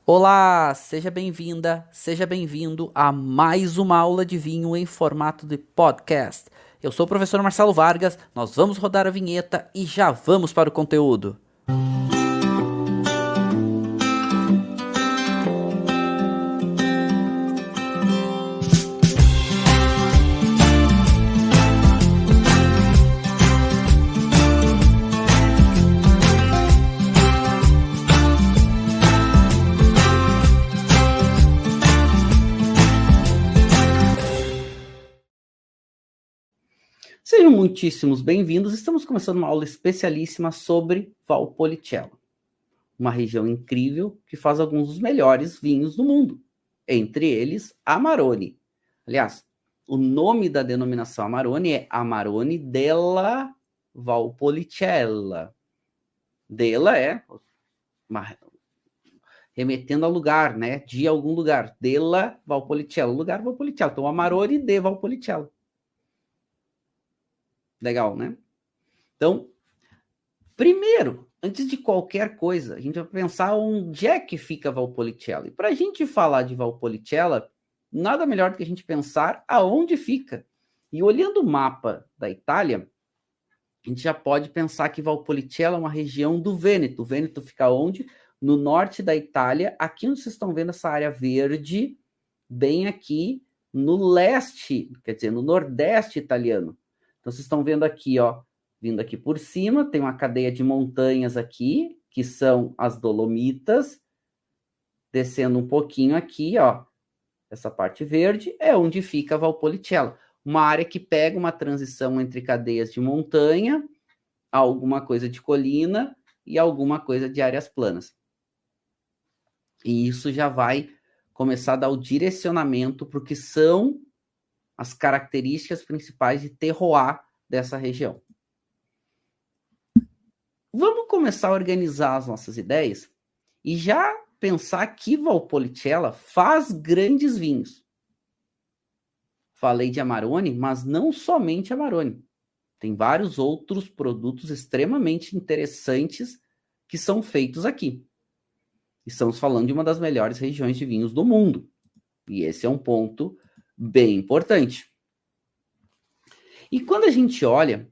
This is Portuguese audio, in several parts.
Olá, seja bem-vinda, seja bem-vindo a mais uma aula de vinho em formato de podcast. Eu sou o professor Marcelo Vargas, nós vamos rodar a vinheta e já vamos para o conteúdo. Sejam muitíssimos bem-vindos, estamos começando uma aula especialíssima sobre Valpolicella, uma região incrível que faz alguns dos melhores vinhos do mundo, entre eles Amarone. Aliás, o nome da denominação Amarone é Amarone della Valpolicella. Della é uma, remetendo ao lugar, né? De algum lugar. Della Valpolicella. Lugar Valpolicella. Então, Amarone de Valpolicella. Legal, né? Então, primeiro, antes de qualquer coisa, a gente vai pensar onde é que fica Valpolicella. E para a gente falar de Valpolicella, nada melhor do que a gente pensar aonde fica. E olhando o mapa da Itália, a gente já pode pensar que Valpolicella é uma região do Vêneto. O Vêneto fica onde? No norte da Itália, aqui onde vocês estão vendo essa área verde, bem aqui no leste, quer dizer, no nordeste italiano. Então, vocês estão vendo aqui, ó, vindo aqui por cima, tem uma cadeia de montanhas aqui, que são as Dolomitas, descendo um pouquinho aqui, ó, essa parte verde é onde fica Valpolicella, uma área que pega uma transição entre cadeias de montanha, alguma coisa de colina e alguma coisa de áreas planas. E isso já vai começar a dar o direcionamento para o que são as características principais de terroir dessa região. Vamos começar a organizar as nossas ideias e já pensar que Valpolicella faz grandes vinhos. Falei de Amarone, mas não somente Amarone. Tem vários outros produtos extremamente interessantes que são feitos aqui. Estamos falando de uma das melhores regiões de vinhos do mundo. E esse é um ponto bem importante. E quando a gente olha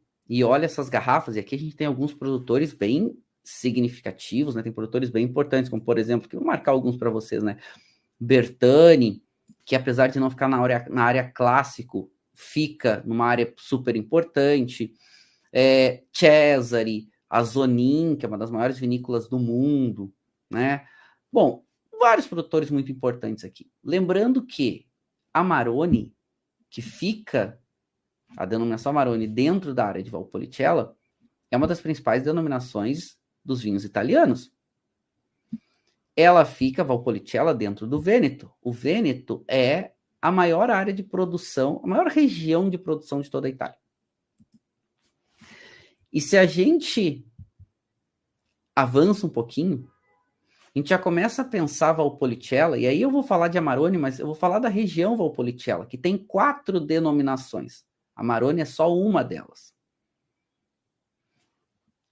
essas garrafas, e aqui a gente tem alguns produtores bem significativos, né? Tem produtores bem importantes, como por exemplo, que eu vou marcar alguns para vocês, né? Bertani, que apesar de não ficar na área clássico, fica numa área super importante. Cesare, a Zonin, que é uma das maiores vinícolas do mundo, né? Bom, vários produtores muito importantes aqui. Lembrando que Amarone, que fica a denominação Amarone dentro da área de Valpolicella, é uma das principais denominações dos vinhos italianos. Ela fica, Valpolicella, dentro do Vêneto. O Vêneto é a maior área de produção, a maior região de produção de toda a Itália. E se a gente avança um pouquinho, a gente já começa a pensar Valpolicella, e aí eu vou falar de Amarone, mas eu vou falar da região Valpolicella, que tem 4 denominações. Amarone é só uma delas.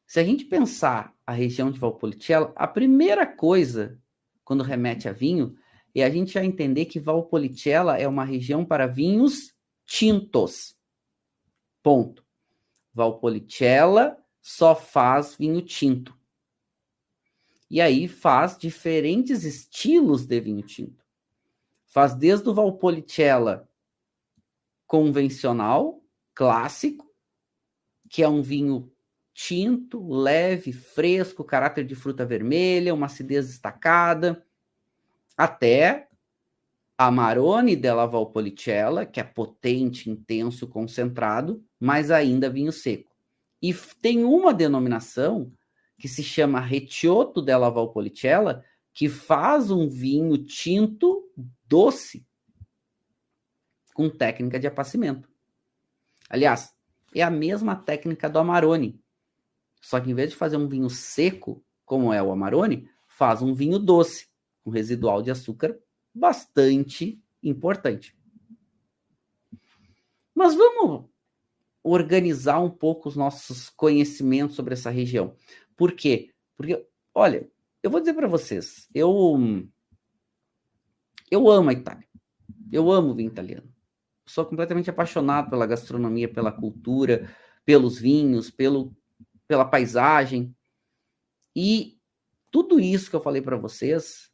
Se a gente pensar a região de Valpolicella, a primeira coisa, quando remete a vinho, é a gente já entender que Valpolicella é uma região para vinhos tintos. Ponto. Valpolicella só faz vinho tinto. E aí faz diferentes estilos de vinho tinto. Faz desde o Valpolicella convencional, clássico, que é um vinho tinto, leve, fresco, caráter de fruta vermelha, uma acidez destacada, até Amarone della Valpolicella, que é potente, intenso, concentrado, mas ainda vinho seco. E tem uma denominação que se chama Recioto della Valpolicella, que faz um vinho tinto doce, com técnica de apacimento. Aliás, é a mesma técnica do Amarone. Só que em vez de fazer um vinho seco, como é o Amarone, faz um vinho doce, com residual de açúcar bastante importante. Mas vamos organizar um pouco os nossos conhecimentos sobre essa região. Por quê? Porque, olha, eu vou dizer para vocês, eu Eu amo a Itália. Eu amo o vinho italiano. Sou completamente apaixonado pela gastronomia, pela cultura, pelos vinhos, pela paisagem. E tudo isso que eu falei para vocês,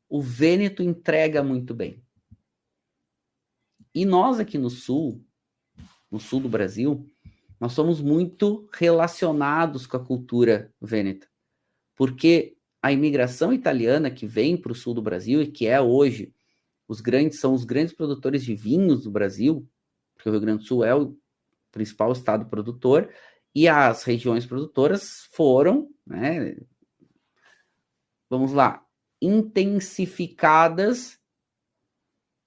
o Vêneto entrega muito bem. E nós aqui no sul do Brasil, nós somos muito relacionados com a cultura vêneta. Porque a imigração italiana que vem para o sul do Brasil e que é hoje são os grandes produtores de vinhos do Brasil, porque o Rio Grande do Sul é o principal estado produtor, e as regiões produtoras foram, né, vamos lá, intensificadas.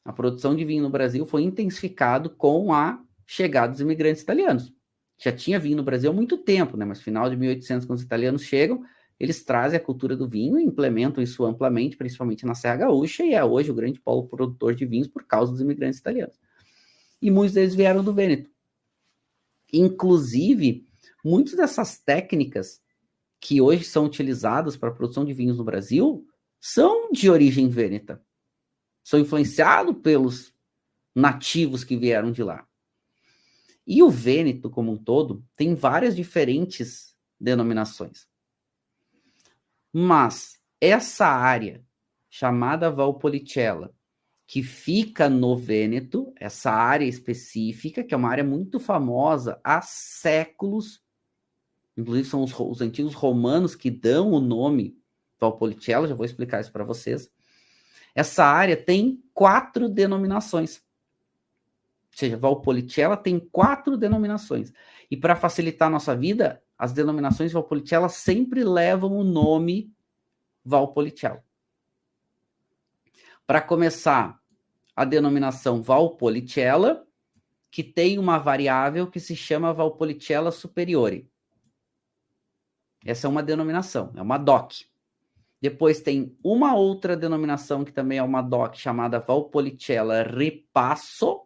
A produção de vinho no Brasil foi intensificado com a chegada dos imigrantes italianos. Já tinha vinho no Brasil há muito tempo, né? Mas no final de 1800, quando os italianos chegam, eles trazem a cultura do vinho e implementam isso amplamente, principalmente na Serra Gaúcha, e é hoje o grande polo produtor de vinhos por causa dos imigrantes italianos. E muitos deles vieram do Vêneto. Inclusive, muitas dessas técnicas que hoje são utilizadas para a produção de vinhos no Brasil são de origem vêneta. São influenciados pelos nativos que vieram de lá. E o Vêneto, como um todo, tem várias diferentes denominações. Mas essa área, chamada Valpolicella, que fica no Vêneto, essa área específica, que é uma área muito famosa há séculos, inclusive são os antigos romanos que dão o nome Valpolicella, já vou explicar isso para vocês. Essa área tem 4 denominações. Ou seja, Valpolicella tem 4 denominações. E para facilitar a nossa vida, as denominações Valpolicella sempre levam o nome Valpolicella. Para começar, a denominação Valpolicella, que tem uma variável que se chama Valpolicella superiore. Essa é uma denominação, é uma DOC. Depois tem uma outra denominação que também é uma DOC, chamada Valpolicella ripasso,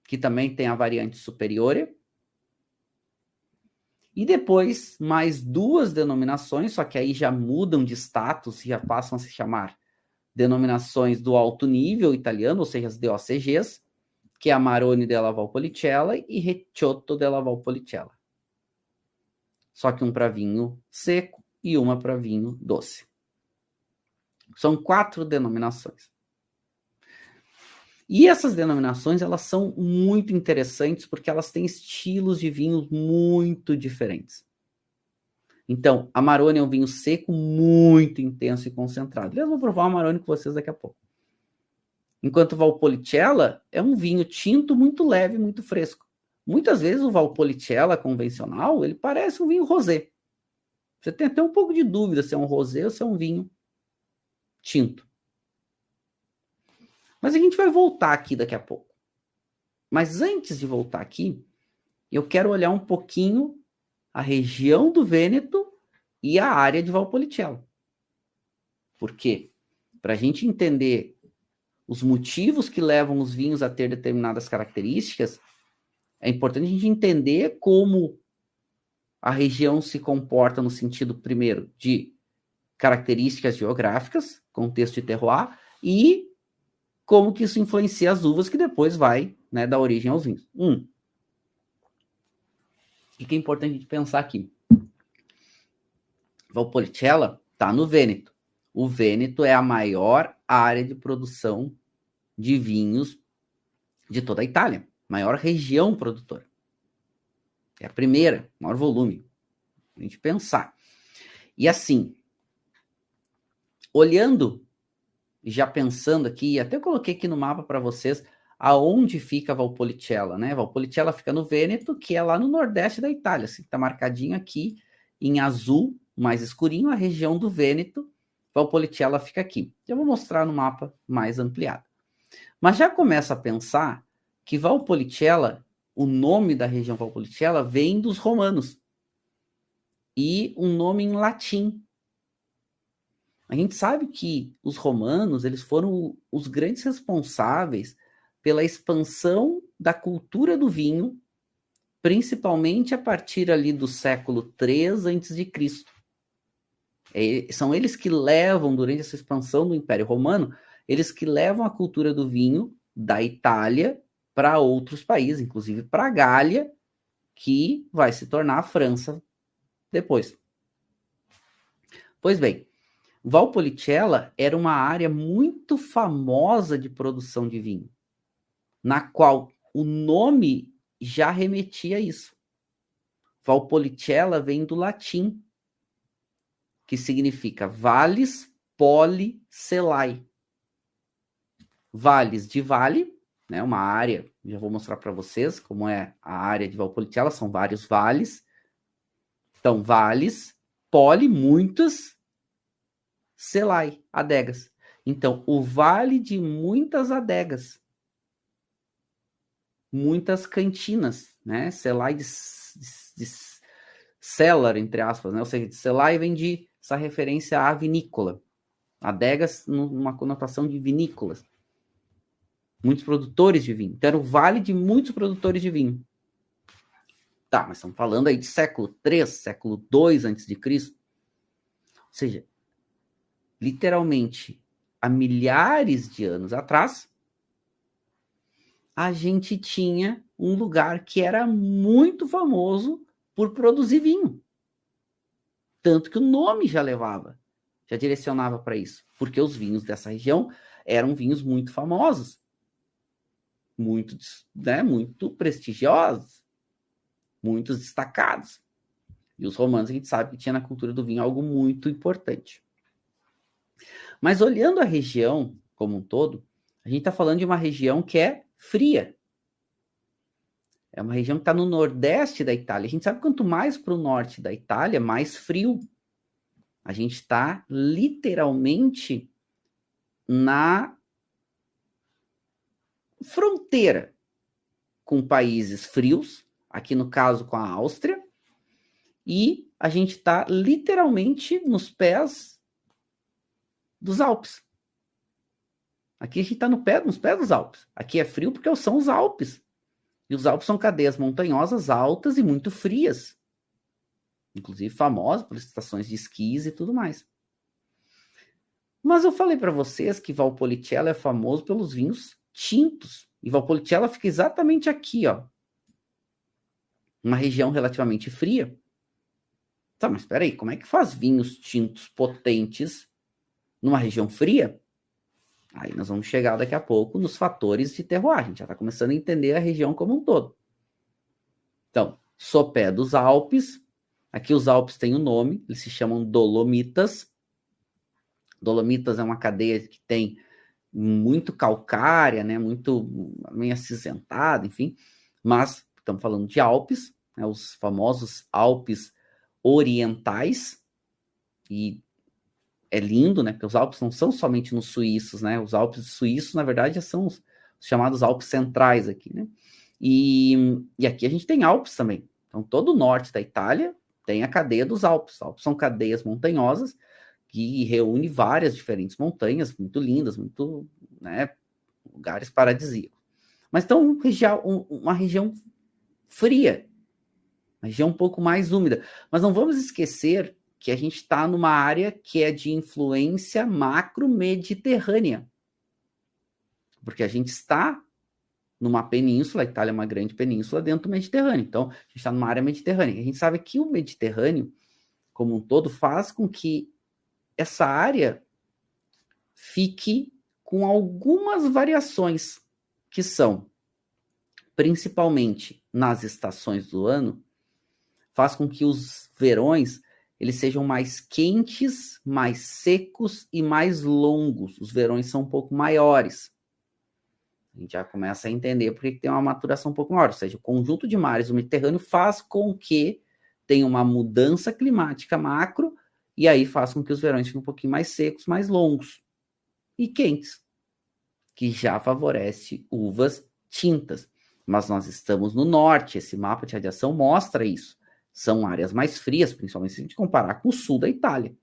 que também tem a variante superiore. E depois, mais 2 denominações, só que aí já mudam de status, já passam a se chamar denominações do alto nível italiano, ou seja, as DOCGs, que é Amarone della Valpolicella e Recioto della Valpolicella. Só que um para vinho seco e uma para vinho doce. São 4 denominações. E essas denominações, elas são muito interessantes porque elas têm estilos de vinhos muito diferentes. Então, Amarone é um vinho seco muito intenso e concentrado. Eu vou provar o Amarone com vocês daqui a pouco. Enquanto o Valpolicella é um vinho tinto muito leve, muito fresco. Muitas vezes o Valpolicella convencional, ele parece um vinho rosé. Você tem até um pouco de dúvida se é um rosé ou se é um vinho tinto. Mas a gente vai voltar aqui daqui a pouco. Mas antes de voltar aqui, eu quero olhar um pouquinho a região do Vêneto e a área de Valpolicella. Por quê? Para a gente entender os motivos que levam os vinhos a ter determinadas características, é importante a gente entender como a região se comporta no sentido, primeiro, de características geográficas, contexto de terroir, e como que isso influencia as uvas que depois vai, né, dar origem aos vinhos. O que é importante a gente pensar aqui? Valpolicella está no Vêneto. O Vêneto é a maior área de produção de vinhos de toda a Itália. Maior região produtora. É a primeira, maior volume. A gente pensar. E assim, olhando, já pensando aqui, até coloquei aqui no mapa para vocês aonde fica Valpolicella, né? Valpolicella fica no Vêneto, que é lá no nordeste da Itália, assim, tá marcadinho aqui em azul, mais escurinho, a região do Vêneto. Valpolicella fica aqui. Eu vou mostrar no mapa mais ampliado. Mas já começa a pensar que Valpolicella, o nome da região Valpolicella vem dos romanos. E um nome em latim. A gente sabe que os romanos, eles foram os grandes responsáveis pela expansão da cultura do vinho, principalmente a partir ali do século 3 a.C. São eles que levam, durante essa expansão do Império Romano, eles que levam a cultura do vinho da Itália para outros países, inclusive para a Gália, que vai se tornar a França depois. Pois bem, Valpolicella era uma área muito famosa de produção de vinho, na qual o nome já remetia a isso. Valpolicella vem do latim, que significa vales policellae. Vales de vale, né, uma área, já vou mostrar para vocês como é a área de Valpolicella, são vários vales. Então, vales, poli, muitas, cellae, adegas. Então, o vale de muitas adegas, muitas cantinas, né? Cellae de cellar, entre aspas, né? Ou seja, de cellae vem de essa referência à vinícola. Adegas numa conotação de vinícolas. Muitos produtores de vinho. Então, era o vale de muitos produtores de vinho. Tá, mas estamos falando aí de século III, século II a.C. Ou seja, literalmente, há milhares de anos atrás, a gente tinha um lugar que era muito famoso por produzir vinho. Tanto que o nome já levava, já direcionava para isso. Porque os vinhos dessa região eram vinhos muito famosos. Muito, né, muito prestigiosos. Muitos destacados. E os romanos, a gente sabe que tinha na cultura do vinho algo muito importante. Mas olhando a região como um todo, a gente está falando de uma região que é fria. É uma região que está no nordeste da Itália. A gente sabe que quanto mais para o norte da Itália, mais frio. A gente está literalmente na fronteira com países frios, aqui no caso com a Áustria, e a gente está literalmente nos pés dos Alpes. Aqui a gente está nos pés dos Alpes. Aqui é frio porque são os Alpes. E os Alpes são cadeias montanhosas altas e muito frias. Inclusive famosas por estações de esquis e tudo mais. Mas eu falei para vocês que Valpolicella é famoso pelos vinhos tintos. E Valpolicella fica exatamente aqui, ó. Uma região relativamente fria. Tá, mas espera aí, como é que faz vinhos tintos potentes numa região fria? Aí nós vamos chegar daqui a pouco nos fatores de terroir. A gente já está começando a entender a região como um todo. Então, sopé dos Alpes. Aqui os Alpes têm um nome, eles se chamam Dolomitas. Dolomitas é uma cadeia que tem muito calcária, né, muito meio acinzentada, enfim. Mas estamos falando de Alpes, né, os famosos Alpes orientais. E é lindo, né? Porque os Alpes não são somente nos suíços, né? Os Alpes suíços, na verdade, já são os chamados Alpes centrais aqui, né? E aqui a gente tem Alpes também. Então, todo o norte da Itália tem a cadeia dos Alpes. Os Alpes são cadeias montanhosas que reúne várias diferentes montanhas, muito lindas, muito, né, lugares paradisíacos. Mas então, uma região fria, uma região um pouco mais úmida. Mas não vamos esquecer que a gente está numa área que é de influência macro-mediterrânea. Porque a gente está numa península, a Itália é uma grande península dentro do Mediterrâneo. Então, a gente está numa área mediterrânea. A gente sabe que o Mediterrâneo, como um todo, faz com que essa área fique com algumas variações, que são, principalmente nas estações do ano, faz com que os verões eles sejam mais quentes, mais secos e mais longos. Os verões são um pouco maiores. A gente já começa a entender porque tem uma maturação um pouco maior. Ou seja, o conjunto de mares do Mediterrâneo faz com que tenha uma mudança climática macro e aí faz com que os verões fiquem um pouquinho mais secos, mais longos e quentes, que já favorece uvas tintas. Mas nós estamos no norte, esse mapa de radiação mostra isso. São áreas mais frias, principalmente se a gente comparar com o sul da Itália,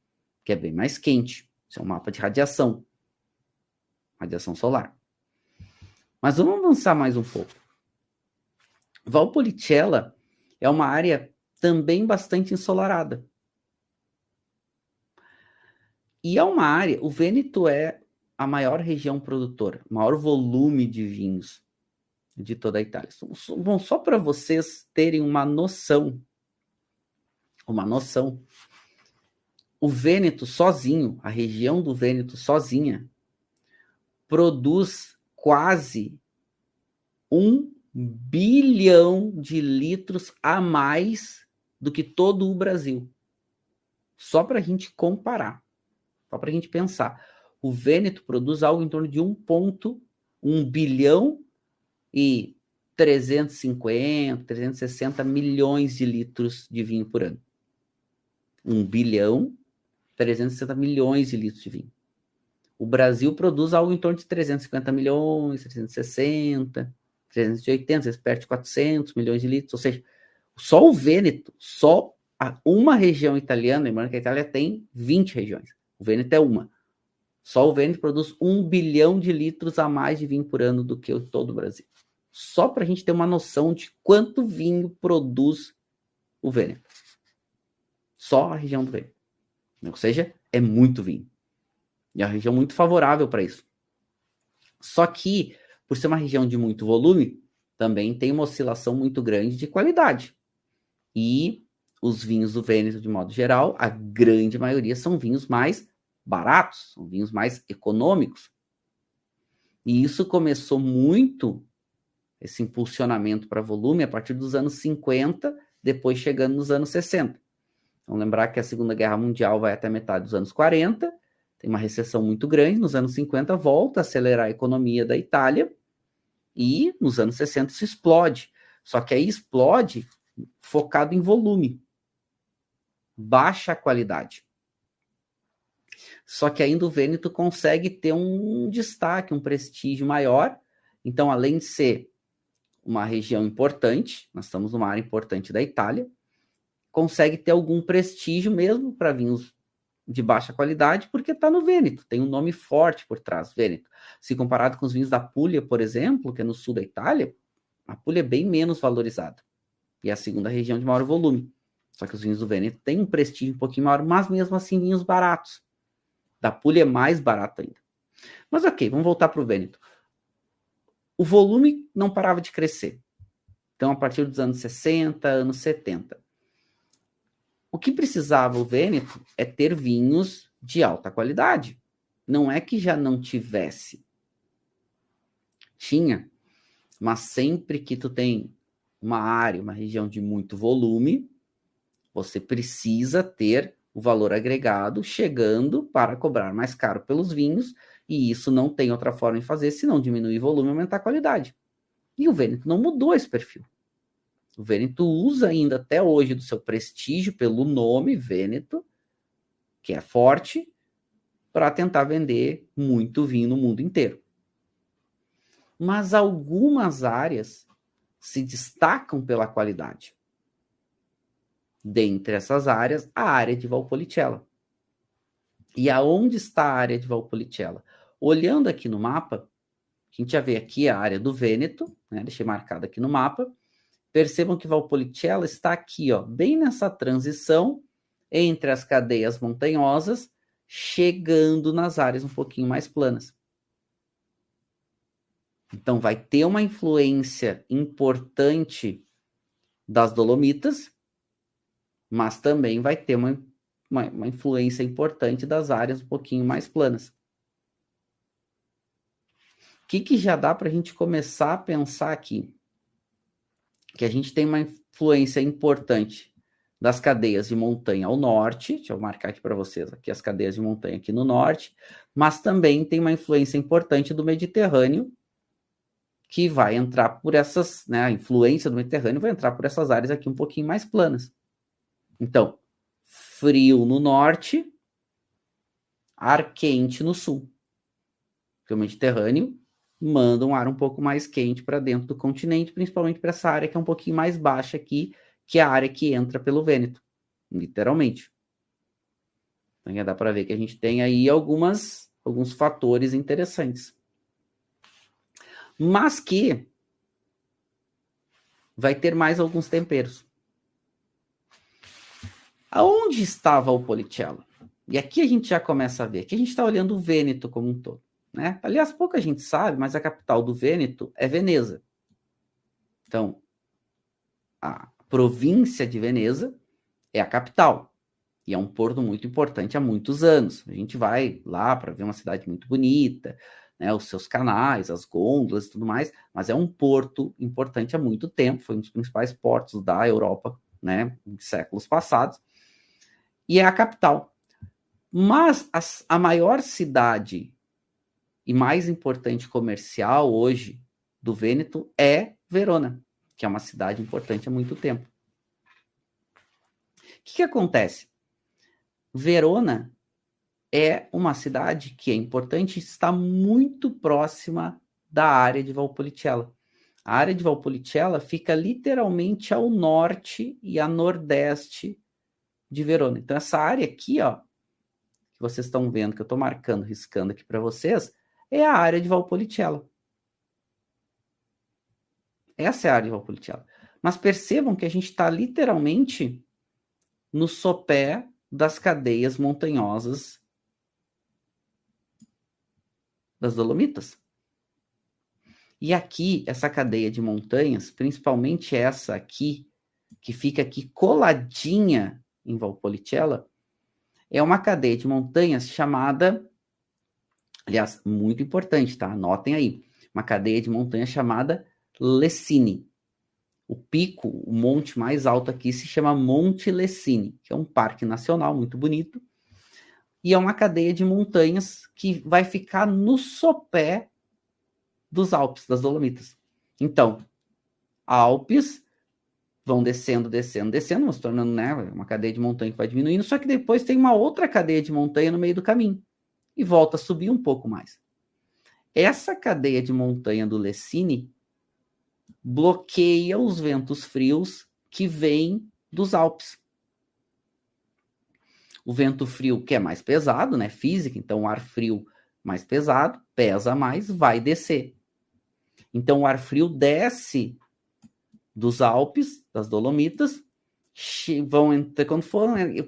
que é bem mais quente. Isso é um mapa de radiação solar. Mas vamos avançar mais um pouco. Valpolicella é uma área também bastante ensolarada. E é uma área, o Vêneto é a maior região produtora, maior volume de vinhos de toda a Itália. Bom, só para vocês terem uma noção, o Vêneto sozinho, a região do Vêneto sozinha, produz quase 1 bilhão de litros a mais do que todo o Brasil. Só para a gente comparar, só para a gente pensar. O Vêneto produz algo em torno de 1 bilhão e 350, 360 milhões de litros de vinho por ano. 1 bilhão, 360 milhões de litros de vinho. O Brasil produz algo em torno de 350 milhões, 360, 380, perto de 400 milhões de litros. Ou seja, só o Vêneto, só uma região italiana, lembrando que a Itália tem 20 regiões. O Vêneto é uma. Só o Vêneto produz 1 bilhão de litros a mais de vinho por ano do que todo o Brasil. Só para a gente ter uma noção de quanto vinho produz o Vêneto. Só a região do Vêneto. Ou seja, é muito vinho. E é uma região muito favorável para isso. Só que, por ser uma região de muito volume, também tem uma oscilação muito grande de qualidade. E os vinhos do Vêneto, de modo geral, a grande maioria são vinhos mais baratos, são vinhos mais econômicos. E isso começou muito, esse impulsionamento para volume, a partir dos anos 50, depois chegando nos anos 60. Vamos lembrar que a Segunda Guerra Mundial vai até metade dos anos 40, tem uma recessão muito grande, nos anos 50 volta a acelerar a economia da Itália, e nos anos 60 isso explode. Só que aí explode focado em volume. Baixa a qualidade. Só que ainda o Vêneto consegue ter um destaque, um prestígio maior. Então, além de ser uma região importante, nós estamos numa área importante da Itália, consegue ter algum prestígio mesmo para vinhos de baixa qualidade, porque está no Vêneto, tem um nome forte por trás, Vêneto. Se comparado com os vinhos da Puglia, por exemplo, que é no sul da Itália, a Puglia é bem menos valorizada. E é a segunda região de maior volume. Só que os vinhos do Vêneto têm um prestígio um pouquinho maior, mas mesmo assim vinhos baratos. Da Puglia é mais barato ainda. Mas ok, vamos voltar para o Vêneto. O volume não parava de crescer. Então, a partir dos anos 60, anos 70. O que precisava o Vêneto é ter vinhos de alta qualidade. Não é que já não tivesse. Tinha. Mas sempre que tu tem uma área, uma região de muito volume, você precisa ter o valor agregado chegando para cobrar mais caro pelos vinhos, e isso não tem outra forma de fazer senão diminuir o volume e aumentar a qualidade. E o Vêneto não mudou esse perfil. O Vêneto usa ainda até hoje do seu prestígio pelo nome Vêneto, que é forte, para tentar vender muito vinho no mundo inteiro. Mas algumas áreas se destacam pela qualidade. Dentre essas áreas, a área de Valpolicella. E aonde está a área de Valpolicella? Olhando aqui no mapa, a gente já vê aqui a área do Vêneto, né? Deixei marcado aqui no mapa. Percebam que Valpolicella está aqui, ó, bem nessa transição entre as cadeias montanhosas, chegando nas áreas um pouquinho mais planas. Então, vai ter uma influência importante das Dolomitas, mas também vai ter uma influência importante das áreas um pouquinho mais planas. O que já dá para a gente começar a pensar aqui? Que a gente tem uma influência importante das cadeias de montanha ao norte, deixa eu marcar aqui para vocês, aqui as cadeias de montanha aqui no norte, mas também tem uma influência importante do Mediterrâneo, que vai entrar por essas, né, a influência do Mediterrâneo vai entrar por essas áreas aqui um pouquinho mais planas. Então, frio no norte, ar quente no sul. Porque o Mediterrâneo manda um ar um pouco mais quente para dentro do continente, principalmente para essa área que é um pouquinho mais baixa aqui, que é a área que entra pelo Vêneto, literalmente. Então já dá para ver que a gente tem aí alguns fatores interessantes. Mas que vai ter mais alguns temperos. Aonde estava o Valpolicella? E aqui a gente já começa a ver, aqui a gente está olhando o Vêneto como um todo. né? Aliás, pouca gente sabe, mas a capital do Vêneto é Veneza. Então, a província de Veneza é a capital. E é um porto muito importante há muitos anos. A gente vai lá para ver uma cidade muito bonita, né, os seus canais, as gôndolas e tudo mais, mas é um porto importante há muito tempo, foi um dos principais portos da Europa, né, em séculos passados, e é a capital. Mas a maior cidade e mais importante comercial hoje do Vêneto é Verona, que é uma cidade importante há muito tempo. O que acontece? Verona é uma cidade que é importante, está muito próxima da área de Valpolicella. A área de Valpolicella fica literalmente ao norte e a nordeste de Verona. Então, essa área aqui, ó, que vocês estão vendo, que eu estou marcando, riscando aqui para vocês, é a área de Valpolicella. Essa é a área de Valpolicella. Mas percebam que a gente está literalmente no sopé das cadeias montanhosas das Dolomitas. E aqui, essa cadeia de montanhas, principalmente essa aqui, que fica aqui coladinha em Valpolicella, é uma cadeia de montanhas chamada, aliás, muito importante, tá? Anotem aí, uma cadeia de montanhas chamada Lessini. O pico, o monte mais alto aqui se chama Monte Lessini, que é um parque nacional muito bonito, e é uma cadeia de montanhas que vai ficar no sopé dos Alpes, das Dolomitas. Então, Alpes vão descendo, vão se tornando, né, uma cadeia de montanha que vai diminuindo, só que depois tem uma outra cadeia de montanha no meio do caminho e volta a subir um pouco mais. Essa cadeia de montanha do Lessini bloqueia os ventos frios que vêm dos Alpes. O vento frio, que é mais pesado, né, física, então o ar frio mais pesado, pesa mais, vai descer. Então o ar frio desce dos Alpes, das Dolomitas,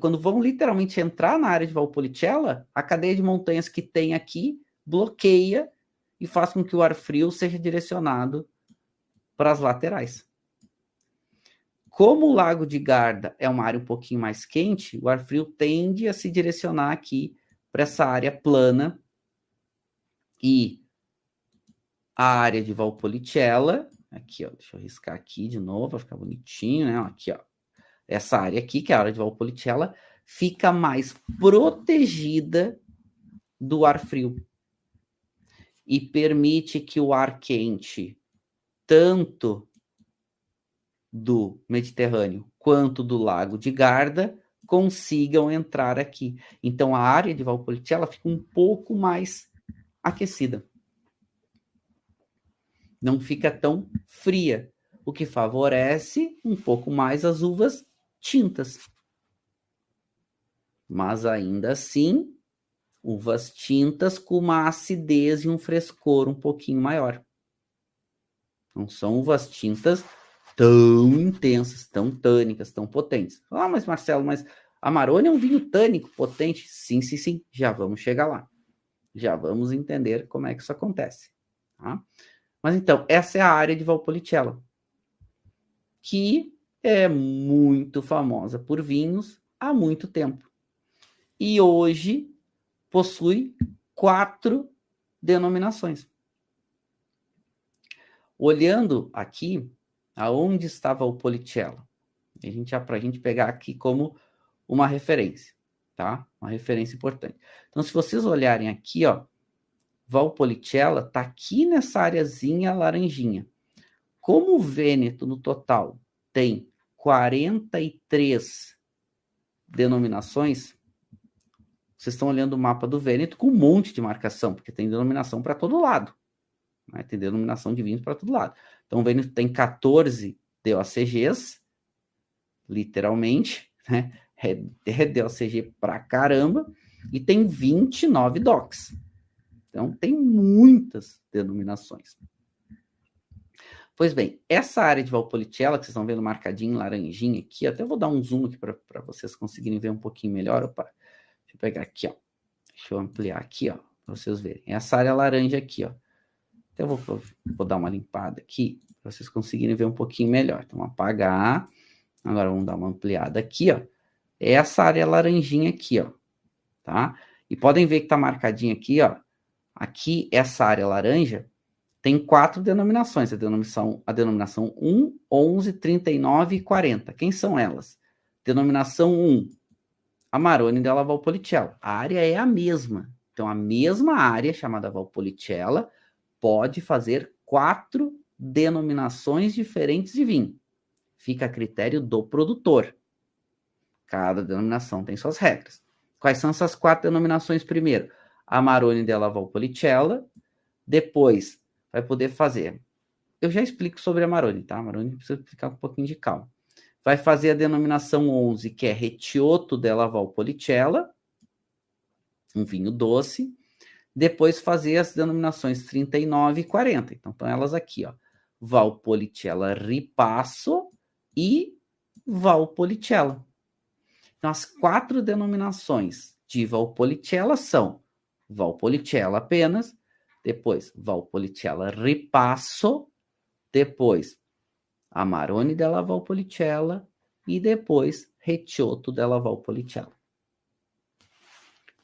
quando vão literalmente entrar na área de Valpolicella, a cadeia de montanhas que tem aqui bloqueia e faz com que o ar frio seja direcionado para as laterais. Como o Lago de Garda é uma área um pouquinho mais quente, o ar frio tende a se direcionar aqui para essa área plana e a área de Valpolicella, aqui, ó, deixa eu riscar aqui de novo para ficar bonitinho, né? Aqui, ó. Essa área aqui, que é a área de Valpolicella, fica mais protegida do ar frio e permite que o ar quente, tanto do Mediterrâneo quanto do Lago de Garda, consigam entrar aqui. Então, a área de Valpolicella fica um pouco mais aquecida. Não fica tão fria, o que favorece um pouco mais as uvas tintas. Mas ainda assim, uvas tintas com uma acidez e um frescor um pouquinho maior. Não são uvas tintas tão intensas, tão tânicas, tão potentes. Ah, mas Marcelo, mas Amarone é um vinho tânico potente? Sim, sim, sim. Já vamos chegar lá. Já vamos entender como é que isso acontece. Tá? Mas então, essa é a área de Valpolicella, que é muito famosa por vinhos há muito tempo. E hoje possui 4 denominações. Olhando aqui, aonde estava o Valpolicella? Para a gente pegar aqui como uma referência, tá? Uma referência importante. Então, se vocês olharem aqui, ó, Valpolicella está aqui nessa areazinha laranjinha. Como o Vêneto, no total, tem 43 denominações, vocês estão olhando o mapa do Vêneto com um monte de marcação, porque tem denominação para todo lado. Né? Tem denominação de vinhos para todo lado. Então, o Vêneto tem 14 DOCGs, literalmente, né? É DOCG pra caramba, e tem 29 DOCs. Então, tem muitas denominações. Pois bem, essa área de Valpolicella, que vocês estão vendo marcadinho em laranjinha aqui, até vou dar um zoom aqui para vocês conseguirem ver um pouquinho melhor. Opa, deixa eu pegar aqui, ó. Deixa eu ampliar aqui, ó, para vocês verem. Essa área laranja aqui, ó. Então, eu vou dar uma limpada aqui, para vocês conseguirem ver um pouquinho melhor. Então, apagar. Agora, vamos dar uma ampliada aqui, ó. Essa área laranjinha aqui, ó. Tá? E podem ver que tá marcadinho aqui, ó. Aqui, essa área laranja, tem 4 denominações. A denominação 1, 11, 39 e 40. Quem são elas? Denominação 1, Amarone della Valpolicella. A área é a mesma. Então, a mesma área, chamada Valpolicella, pode fazer 4 denominações diferentes de vinho. Fica a critério do produtor. Cada denominação tem suas regras. Quais são essas 4 denominações primeiro? Amarone della Valpolicella. Depois, vai poder fazer. Eu já explico sobre Amarone, tá? Amarone precisa explicar com um pouquinho de calma. Vai fazer a denominação 11, que é Recioto della Valpolicella, um vinho doce. Depois fazer as denominações 39 e 40. Então, estão elas aqui, ó. Valpolicella Ripasso e Valpolicella. Então, as 4 denominações de Valpolicella são Valpolicella apenas, depois Valpolicella Ripasso, depois Amarone della Valpolicella e depois Recioto della Valpolicella.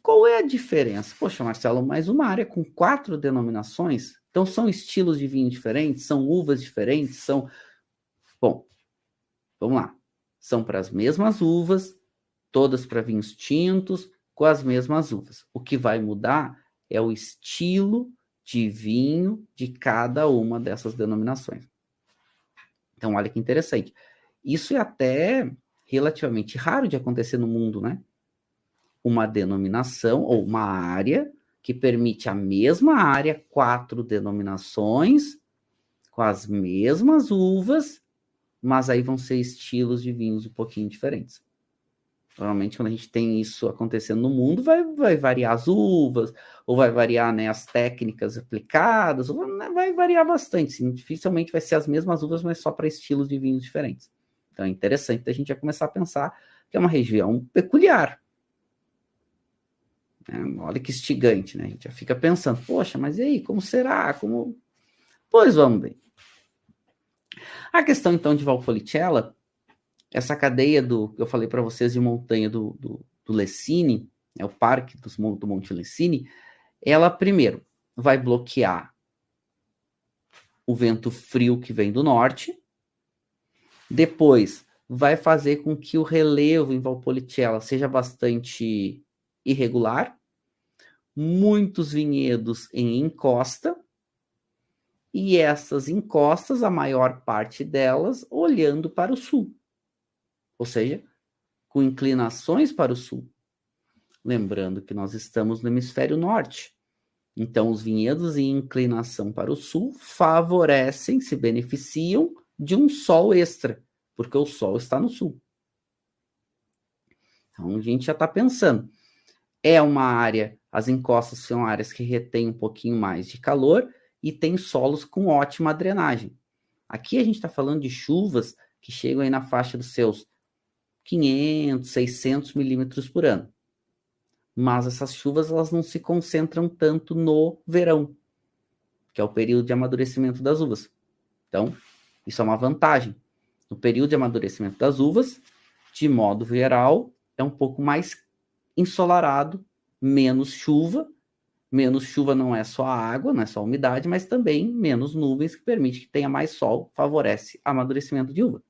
Qual é a diferença? Poxa, Marcelo, mas uma área com 4 denominações, então são estilos de vinho diferentes, são uvas diferentes, são... Bom, vamos lá. São para as mesmas uvas, todas para vinhos tintos, com as mesmas uvas. O que vai mudar é o estilo de vinho de cada uma dessas denominações. Então, olha que interessante. Isso é até relativamente raro de acontecer no mundo, né? Uma denominação ou uma área que permite a mesma área, 4 denominações, com as mesmas uvas, mas aí vão ser estilos de vinhos um pouquinho diferentes. Normalmente, quando a gente tem isso acontecendo no mundo, vai variar as uvas, ou vai variar, né, as técnicas aplicadas, ou, né, vai variar bastante. Sim, dificilmente vai ser as mesmas uvas, mas só para estilos de vinhos diferentes. Então, é interessante a gente já começar a pensar que é uma região peculiar. Olha que instigante, né? A gente já fica pensando, poxa, mas e aí, como será? Como... Pois vamos ver. A questão, então, de Valpolicella, essa cadeia que eu falei para vocês de montanha do Lessini, o parque do Monte Lessini, ela primeiro vai bloquear o vento frio que vem do norte, depois vai fazer com que o relevo em Valpolicella seja bastante irregular, muitos vinhedos em encosta, e essas encostas, a maior parte delas, olhando para o sul. Ou seja, com inclinações para o sul. Lembrando que nós estamos no hemisfério norte. Então, os vinhedos em inclinação para o sul favorecem, se beneficiam de um sol extra, porque o sol está no sul. Então, a gente já está pensando. É uma área, as encostas são áreas que retêm um pouquinho mais de calor e tem solos com ótima drenagem. Aqui a gente está falando de chuvas que chegam aí na faixa dos seus 500, 600 milímetros por ano. Mas essas chuvas elas não se concentram tanto no verão, que é o período de amadurecimento das uvas. Então, isso é uma vantagem. No período de amadurecimento das uvas, de modo geral, é um pouco mais ensolarado, menos chuva. Menos chuva não é só a água, não é só a umidade, mas também menos nuvens, que permite que tenha mais sol, favorece amadurecimento de uva.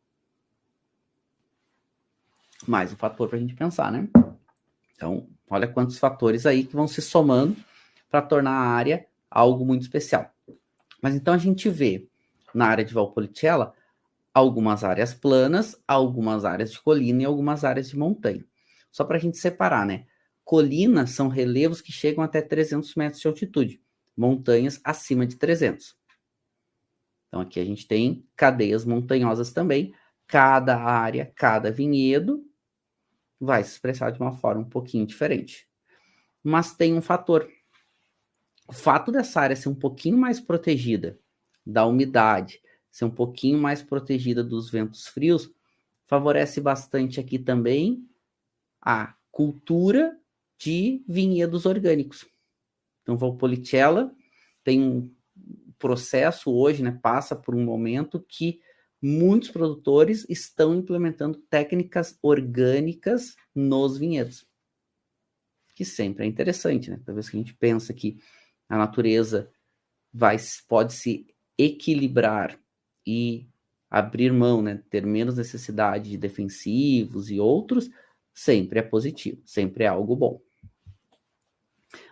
Mais um fator para a gente pensar, né? Então, olha quantos fatores aí que vão se somando para tornar a área algo muito especial. Mas então a gente vê na área de Valpolicella algumas áreas planas, algumas áreas de colina e algumas áreas de montanha. Só para a gente separar, né? Colinas são relevos que chegam até 300 metros de altitude, montanhas acima de 300. Então aqui a gente tem cadeias montanhosas também. Cada área, cada vinhedo vai se expressar de uma forma um pouquinho diferente. Mas tem um fator. O fato dessa área ser um pouquinho mais protegida da umidade, ser um pouquinho mais protegida dos ventos frios, favorece bastante aqui também a cultura de vinhedos orgânicos. Então, Valpolicella tem um processo hoje, né, passa por um momento que muitos produtores estão implementando técnicas orgânicas nos vinhedos, que sempre é interessante, né? Toda vez que a gente pensa que a natureza pode se equilibrar e abrir mão, né, ter menos necessidade de defensivos e outros, sempre é positivo, sempre é algo bom.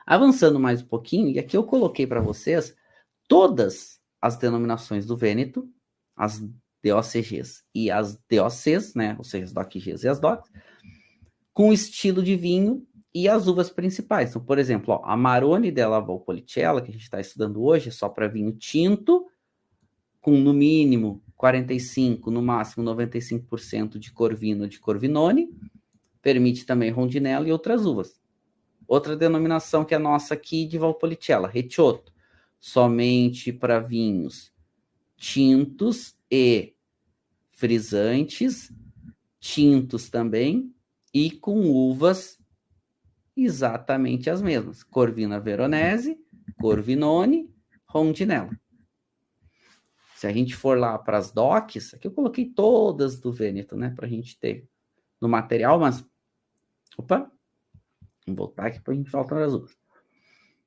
Avançando mais um pouquinho, e aqui eu coloquei para vocês todas as denominações do Vêneto, as DOCGs e as DOCs, né, ou seja, as DOCGs e as DOCs, com estilo de vinho e as uvas principais. Então, por exemplo, ó, a Amarone della Valpolicella, que a gente está estudando hoje, é só para vinho tinto, com no mínimo 45%, no máximo 95% de Corvino de Corvinone, permite também Rondinella e outras uvas. Outra denominação que é nossa aqui de Valpolicella, Recioto, somente para vinhos tintos e frisantes, tintos também, e com uvas exatamente as mesmas. Corvina Veronese, Corvinone, Rondinella. Se a gente for lá para as DOCs, aqui eu coloquei todas do Vêneto, né, para a gente ter no material, mas... Opa! Vamos voltar aqui para a gente voltar nas uvas.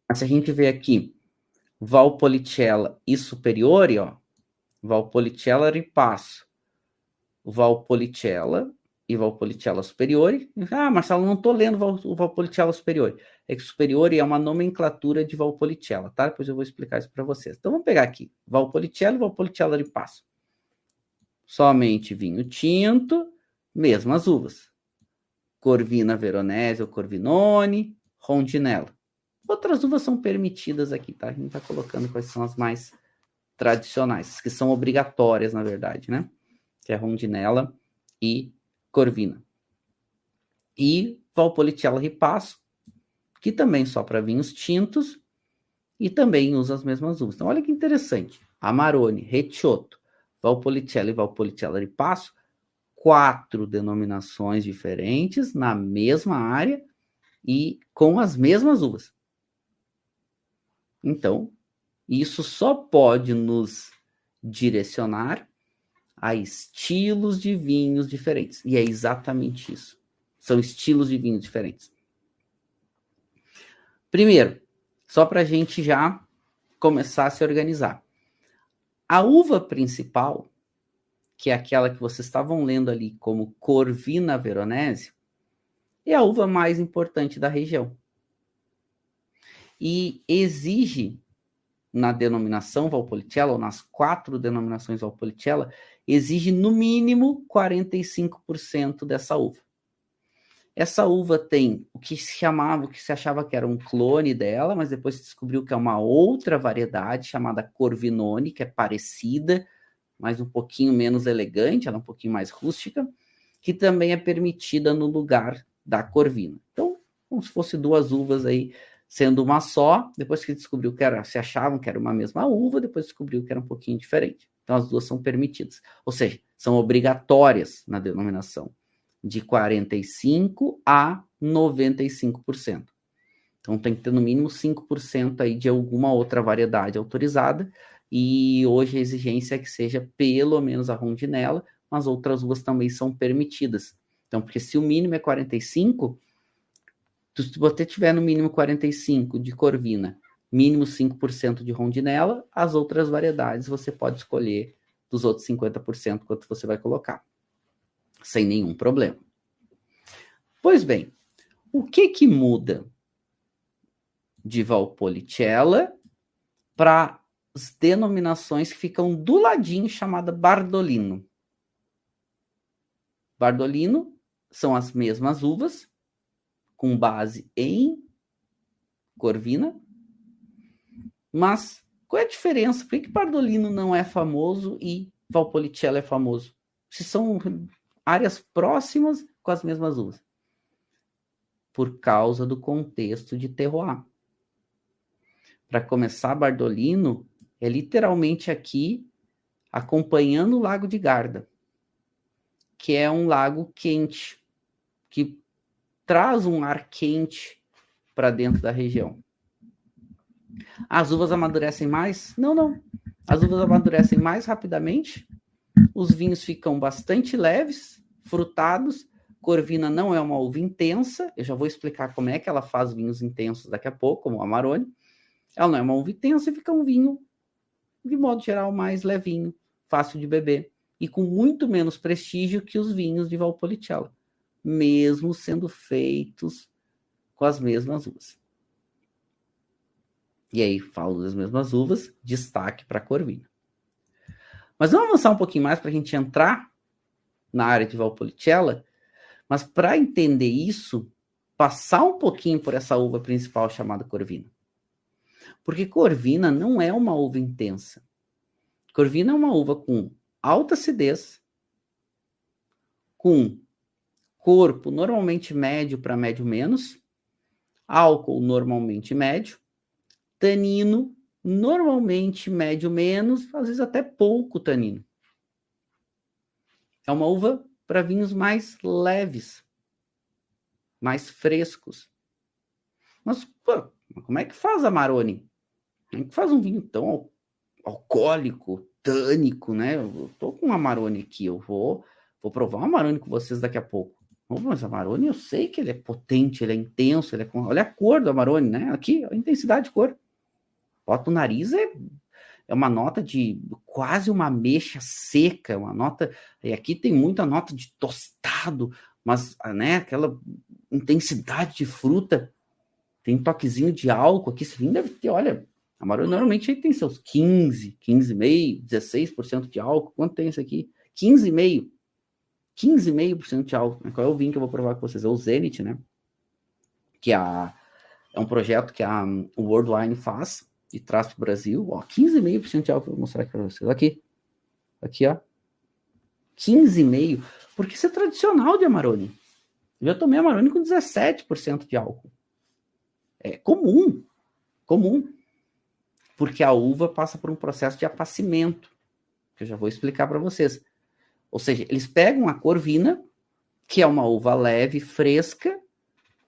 Mas se a gente vê aqui Valpolicella e Superiore, ó, Valpolicella Ripasso, Valpolicella e Valpolicella Superiore. Ah, Marcelo, não estou lendo o Valpolicella Superiore. É que Superiore é uma nomenclatura de Valpolicella, tá? Depois eu vou explicar isso para vocês. Então vamos pegar aqui, Valpolicella e Valpolicella Ripasso. Somente vinho tinto, mesmas uvas. Corvina Veronese ou Corvinone, Rondinella. Outras uvas são permitidas aqui, tá? A gente está colocando quais são as mais tradicionais, as que são obrigatórias, na verdade, né? Que é Rondinella e Corvina. E Valpolicella Ripasso, que também só para vinhos tintos e também usa as mesmas uvas. Então, olha que interessante. Amarone, Recioto, Valpolicella e Valpolicella Ripasso, 4 denominações diferentes na mesma área e com as mesmas uvas. Então, isso só pode nos direcionar a estilos de vinhos diferentes. E é exatamente isso. São estilos de vinhos diferentes. Primeiro, só para a gente já começar a se organizar. A uva principal, que é aquela que vocês estavam lendo ali como Corvina Veronese, é a uva mais importante da região. E exige, na denominação Valpolicella, ou nas 4 denominações Valpolicella, exige no mínimo 45% dessa uva. Essa uva tem o que se achava que era um clone dela, mas depois se descobriu que é uma outra variedade chamada Corvinone, que é parecida, mas um pouquinho menos elegante, ela é um pouquinho mais rústica, que também é permitida no lugar da Corvina. Então, como se fosse 2 uvas aí, sendo uma só, depois que descobriu que se achavam que era uma mesma uva, depois descobriu que era um pouquinho diferente. Então, as 2 são permitidas, ou seja, são obrigatórias na denominação, de 45% a 95%. Então, tem que ter no mínimo 5% aí de alguma outra variedade autorizada, e hoje a exigência é que seja pelo menos a Rondinella, mas outras uvas também são permitidas. Então, porque se o mínimo é 45%, se você tiver no mínimo 45% de Corvina, mínimo 5% de Rondinella, as outras variedades você pode escolher dos outros 50% quanto você vai colocar, sem nenhum problema. Pois bem, o que muda de Valpolicella para as denominações que ficam do ladinho, chamada Bardolino? Bardolino são as mesmas uvas, com base em Corvina, mas qual é a diferença? Por que Bardolino não é famoso e Valpolicella é famoso? Se são áreas próximas com as mesmas uvas. Por causa do contexto de terroir. Para começar, Bardolino é literalmente aqui acompanhando o Lago de Garda, que é um lago quente, que traz um ar quente para dentro da região. As uvas amadurecem mais? Não. As uvas amadurecem mais rapidamente, os vinhos ficam bastante leves, frutados. Corvina não é uma uva intensa, eu já vou explicar como é que ela faz vinhos intensos daqui a pouco, como o Amarone. Ela não é uma uva intensa e fica um vinho, de modo geral, mais levinho, fácil de beber, e com muito menos prestígio que os vinhos de Valpolicella, mesmo sendo feitos com as mesmas uvas. E aí, falo das mesmas uvas, destaque para a Corvina. Mas vamos avançar um pouquinho mais para a gente entrar na área de Valpolicella, mas para entender isso, passar um pouquinho por essa uva principal chamada Corvina. Porque Corvina não é uma uva intensa. Corvina é uma uva com alta acidez, com corpo normalmente médio para médio menos, álcool normalmente médio, tanino normalmente médio menos, às vezes até pouco tanino. É uma uva para vinhos mais leves, mais frescos. Mas, pô, como é que faz Amarone? Como é que faz um vinho tão alcoólico, tânico, né? Eu tô com um Amarone aqui, eu vou provar um Amarone com vocês daqui a pouco. Mas Amarone, eu sei que ele é potente, ele é intenso, ele é... Olha a cor do Amarone, né? Aqui, a intensidade de cor. Bota o nariz, é uma nota de quase uma ameixa seca, uma nota... E aqui tem muita nota de tostado, mas, né, aquela intensidade de fruta, tem um toquezinho de álcool aqui, esse vinho deve ter, olha, Amarone normalmente tem seus 15,5%, 16% de álcool. Quanto tem esse aqui? 15,5% de álcool. Qual é o vinho que eu vou provar com vocês? É o Zenith, né? Que é um projeto que a World Wine faz e traz para o Brasil. Ó, 15,5% de álcool. Vou mostrar aqui para vocês. Aqui, ó. 15,5%. Porque isso é tradicional de Amarone. Eu já tomei Amarone com 17% de álcool. É comum. Porque a uva passa por um processo de apacimento, que eu já vou explicar para vocês. Ou seja, eles pegam a Corvina, que é uma uva leve, fresca,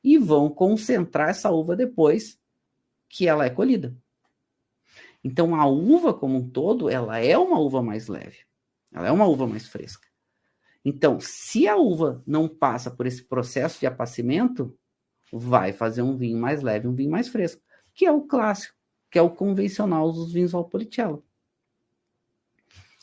e vão concentrar essa uva depois que ela é colhida. Então, a uva como um todo, ela é uma uva mais leve. Ela é uma uva mais fresca. Então, se a uva não passa por esse processo de apacimento, vai fazer um vinho mais leve, um vinho mais fresco, que é o clássico, que é o convencional dos vinhos Valpolicella.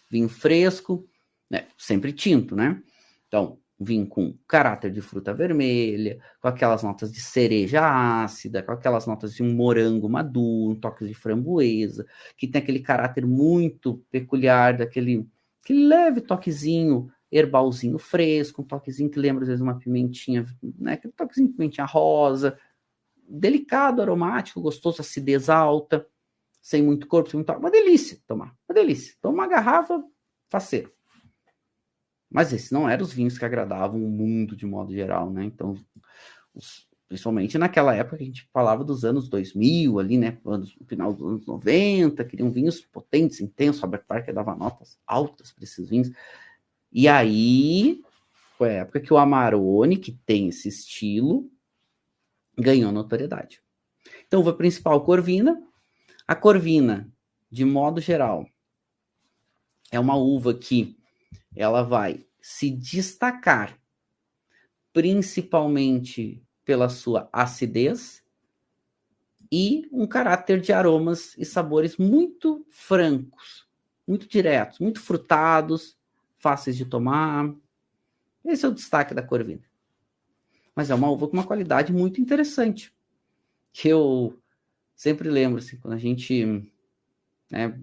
Vinho fresco, né, sempre tinto, né? Então, vinho com caráter de fruta vermelha, com aquelas notas de cereja ácida, com aquelas notas de um morango maduro, um toque de framboesa, que tem aquele caráter muito peculiar, daquele leve toquezinho herbalzinho fresco, um toquezinho que lembra às vezes uma pimentinha, né? Aquele toquezinho de pimentinha rosa, delicado, aromático, gostoso, acidez alta, sem muito corpo, sem muito... Uma delícia tomar, uma delícia. Toma uma garrafa, faceiro. Mas esses não eram os vinhos que agradavam o mundo de modo geral, né? Então, principalmente naquela época que a gente falava dos anos 2000 ali, né? No final dos anos 90, queriam vinhos potentes, intensos. Robert Parker dava notas altas para esses vinhos. E aí, foi a época que o Amarone, que tem esse estilo, ganhou notoriedade. Então, uva principal, Corvina. A Corvina, de modo geral, é uma uva que ela vai se destacar principalmente pela sua acidez e um caráter de aromas e sabores muito francos, muito diretos, muito frutados, fáceis de tomar. Esse é o destaque da Corvina. Mas é uma uva com uma qualidade muito interessante, que eu sempre lembro, assim, quando a gente... né,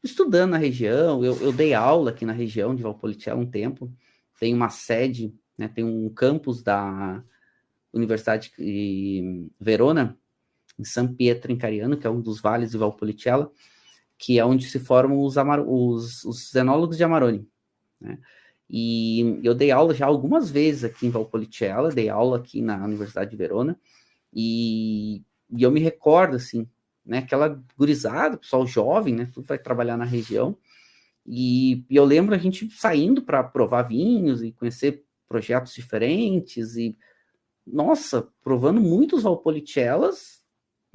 estudando na região, eu dei aula aqui na região de Valpolicella um tempo, tem uma sede, né, tem um campus da Universidade de Verona, em San Pietro in Cariano, que é um dos vales de Valpolicella, que é onde se formam os enólogos de Amarone, né? E eu dei aula já algumas vezes aqui em Valpolicella, dei aula aqui na Universidade de Verona, e eu me recordo, assim, né, aquela gurizada, pessoal jovem, né, tudo vai trabalhar na região, e eu lembro a gente saindo para provar vinhos e conhecer projetos diferentes, e, nossa, provando muitos Valpolicellas,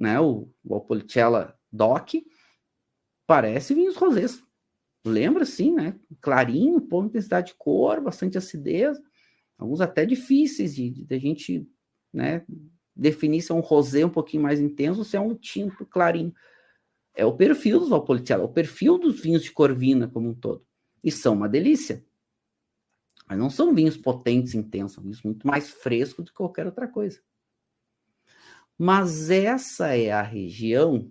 né, o Valpolicella DOC, parece vinhos rosés. Lembra, sim, né? Clarinho, pouca intensidade de cor, bastante acidez, alguns até difíceis de a gente, né, definir se é um rosé um pouquinho mais intenso ou se é um tinto clarinho. É o perfil dos Valpolicella, o perfil dos vinhos de Corvina como um todo. E são uma delícia. Mas não são vinhos potentes, intensos, são vinhos muito mais frescos do que qualquer outra coisa. Mas essa é a região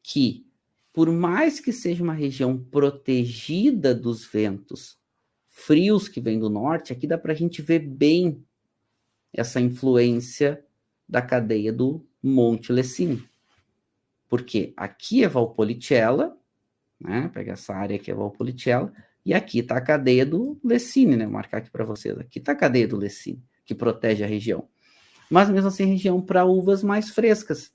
que, por mais que seja uma região protegida dos ventos frios que vêm do norte, aqui dá para a gente ver bem essa influência da cadeia do Monte Lessini. Porque aqui é Valpolicella, né? Pega essa área aqui é Valpolicella, e aqui está a cadeia do Lessini, né? Vou marcar aqui para vocês. Aqui está a cadeia do Lessini, que protege a região. Mas mesmo assim, região para uvas mais frescas.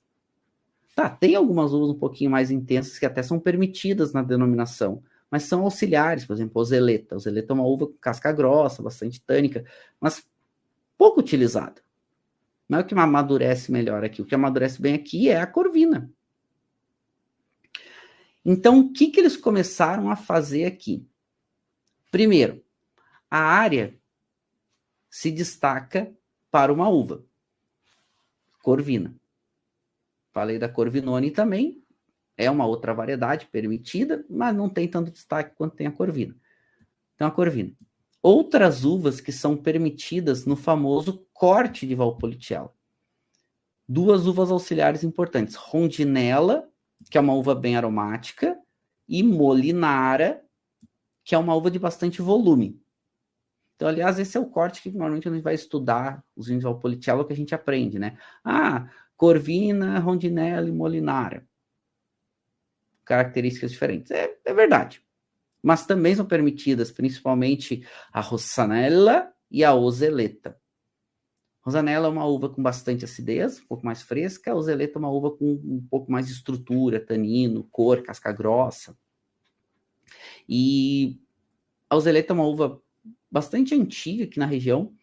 Tá, tem algumas uvas um pouquinho mais intensas que até são permitidas na denominação, mas são auxiliares, por exemplo, Ozeleta. Ozeleta é uma uva com casca grossa, bastante tânica, mas pouco utilizada. Não é o que amadurece melhor aqui. O que amadurece bem aqui é a Corvina. Então, o que eles começaram a fazer aqui? Primeiro, a área se destaca para uma uva, Corvina. Falei da Corvinone também, é uma outra variedade permitida, mas não tem tanto destaque quanto tem a Corvina. Então, a Corvina. Outras uvas que são permitidas no famoso corte de Valpolicella. Duas uvas auxiliares importantes, Rondinella, que é uma uva bem aromática, e Molinara, que é uma uva de bastante volume. Então, aliás, esse é o corte que normalmente a gente vai estudar os vinhos de Valpolicella, que a gente aprende, né? Corvina, Rondinella e Molinara. Características diferentes. É verdade. Mas também são permitidas, principalmente a Rosanella e a Ozeleta. Rosanella é uma uva com bastante acidez, um pouco mais fresca. A Ozeleta é uma uva com um pouco mais de estrutura, tanino, cor, casca grossa. E a Ozeleta é uma uva bastante antiga aqui na região,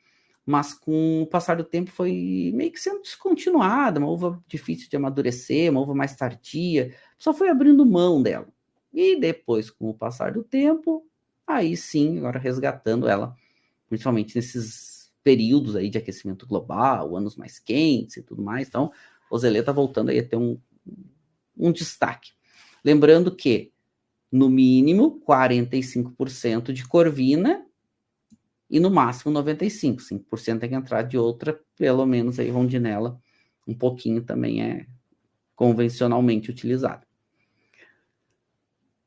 mas com o passar do tempo foi meio que sendo descontinuada, uma uva difícil de amadurecer, uma uva mais tardia, só foi abrindo mão dela. E depois, com o passar do tempo, aí sim, agora resgatando ela, principalmente nesses períodos aí de aquecimento global, anos mais quentes e tudo mais, então, o Ozeleta está voltando aí a ter um destaque. Lembrando que, no mínimo, 45% de Corvina, e no máximo 95%. 5% tem que entrar de outra, pelo menos aí Rondinella, um pouquinho também é convencionalmente utilizado.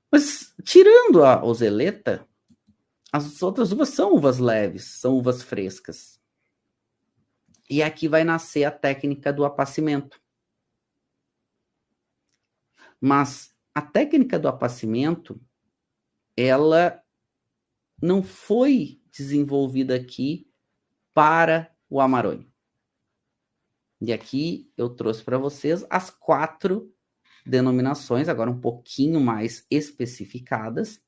Mas, tirando a Ozeleta, as outras uvas são uvas leves, são uvas frescas. E aqui vai nascer a técnica do apacimento. Mas a técnica do apacimento, ela não foi desenvolvida aqui para o Amarone. E aqui eu trouxe para vocês as 4 denominações, agora um pouquinho mais especificadas,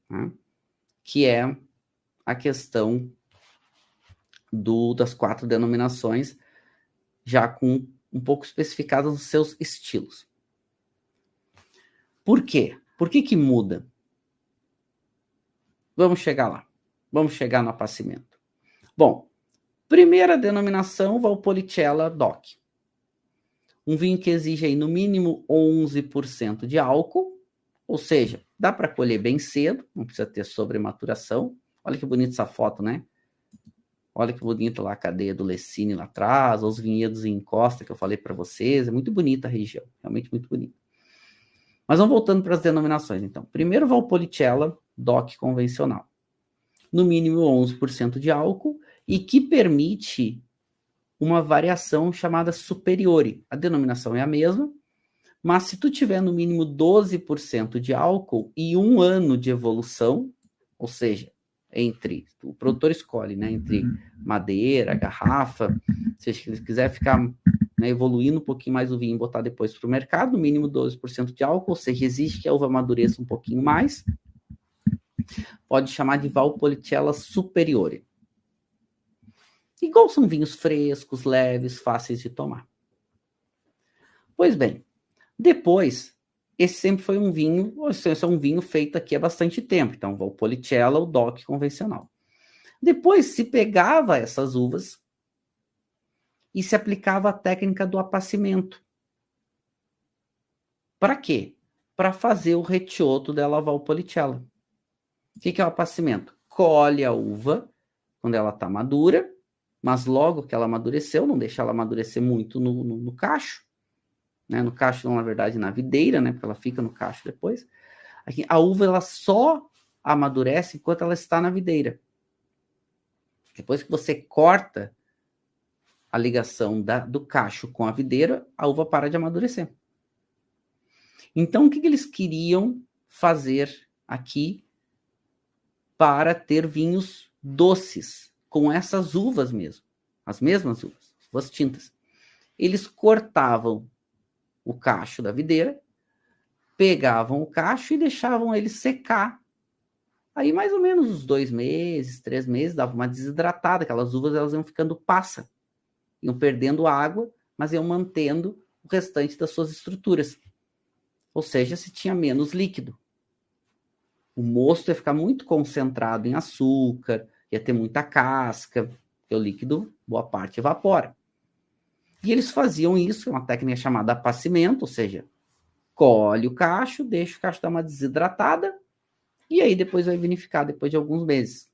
né? Que é a questão das 4 denominações, já com um pouco especificadas nos seus estilos. Por quê? Por que muda? Vamos chegar lá. Vamos chegar no apacimento. Bom, primeira denominação, Valpolicella DOC. Um vinho que exige aí no mínimo 11% de álcool, ou seja, dá para colher bem cedo, não precisa ter sobrematuração. Olha que bonita essa foto, né? Olha que bonita lá a cadeia do Lessini lá atrás, os vinhedos em Costa que eu falei para vocês, é muito bonita a região, realmente muito bonita. Mas vamos voltando para as denominações, então. Primeiro, Valpolicella DOC convencional. No mínimo 11% de álcool e que permite uma variação chamada superiore. A denominação é a mesma, mas se tu tiver no mínimo 12% de álcool e 1 ano de evolução, ou seja, o produtor escolhe, né, entre madeira, garrafa, se ele quiser ficar, né, evoluindo um pouquinho mais o vinho e botar depois para o mercado, no mínimo 12% de álcool, ou seja, exige que a uva amadureça um pouquinho mais, pode chamar de Valpolicella superiore. Igual são vinhos frescos, leves, fáceis de tomar. Pois bem, depois, esse sempre foi um vinho, esse é um vinho feito aqui há bastante tempo, então Valpolicella, o DOC convencional. Depois se pegava essas uvas e se aplicava a técnica do apacimento. Para quê? Para fazer o Recioto della Valpolicella. O que é o apacimento? Colhe a uva quando ela está madura, mas logo que ela amadureceu, não deixa ela amadurecer muito no cacho, né? No cacho, não, na verdade, na videira, né? Porque ela fica no cacho depois. Aqui, a uva ela só amadurece enquanto ela está na videira. Depois que você corta a ligação do cacho com a videira, a uva para de amadurecer. Então, o que eles queriam fazer aqui para ter vinhos doces, com essas uvas mesmo, as mesmas uvas tintas? Eles cortavam o cacho da videira, pegavam o cacho e deixavam ele secar. Aí mais ou menos uns 2 meses, 3 meses, dava uma desidratada, aquelas uvas elas iam ficando passa, iam perdendo água, mas iam mantendo o restante das suas estruturas. Ou seja, se tinha menos líquido. O mosto ia ficar muito concentrado em açúcar, ia ter muita casca, porque o líquido, boa parte, evapora. E eles faziam isso, uma técnica chamada apacimento, ou seja, colhe o cacho, deixa o cacho dar uma desidratada, e aí depois vai vinificar, depois de alguns meses.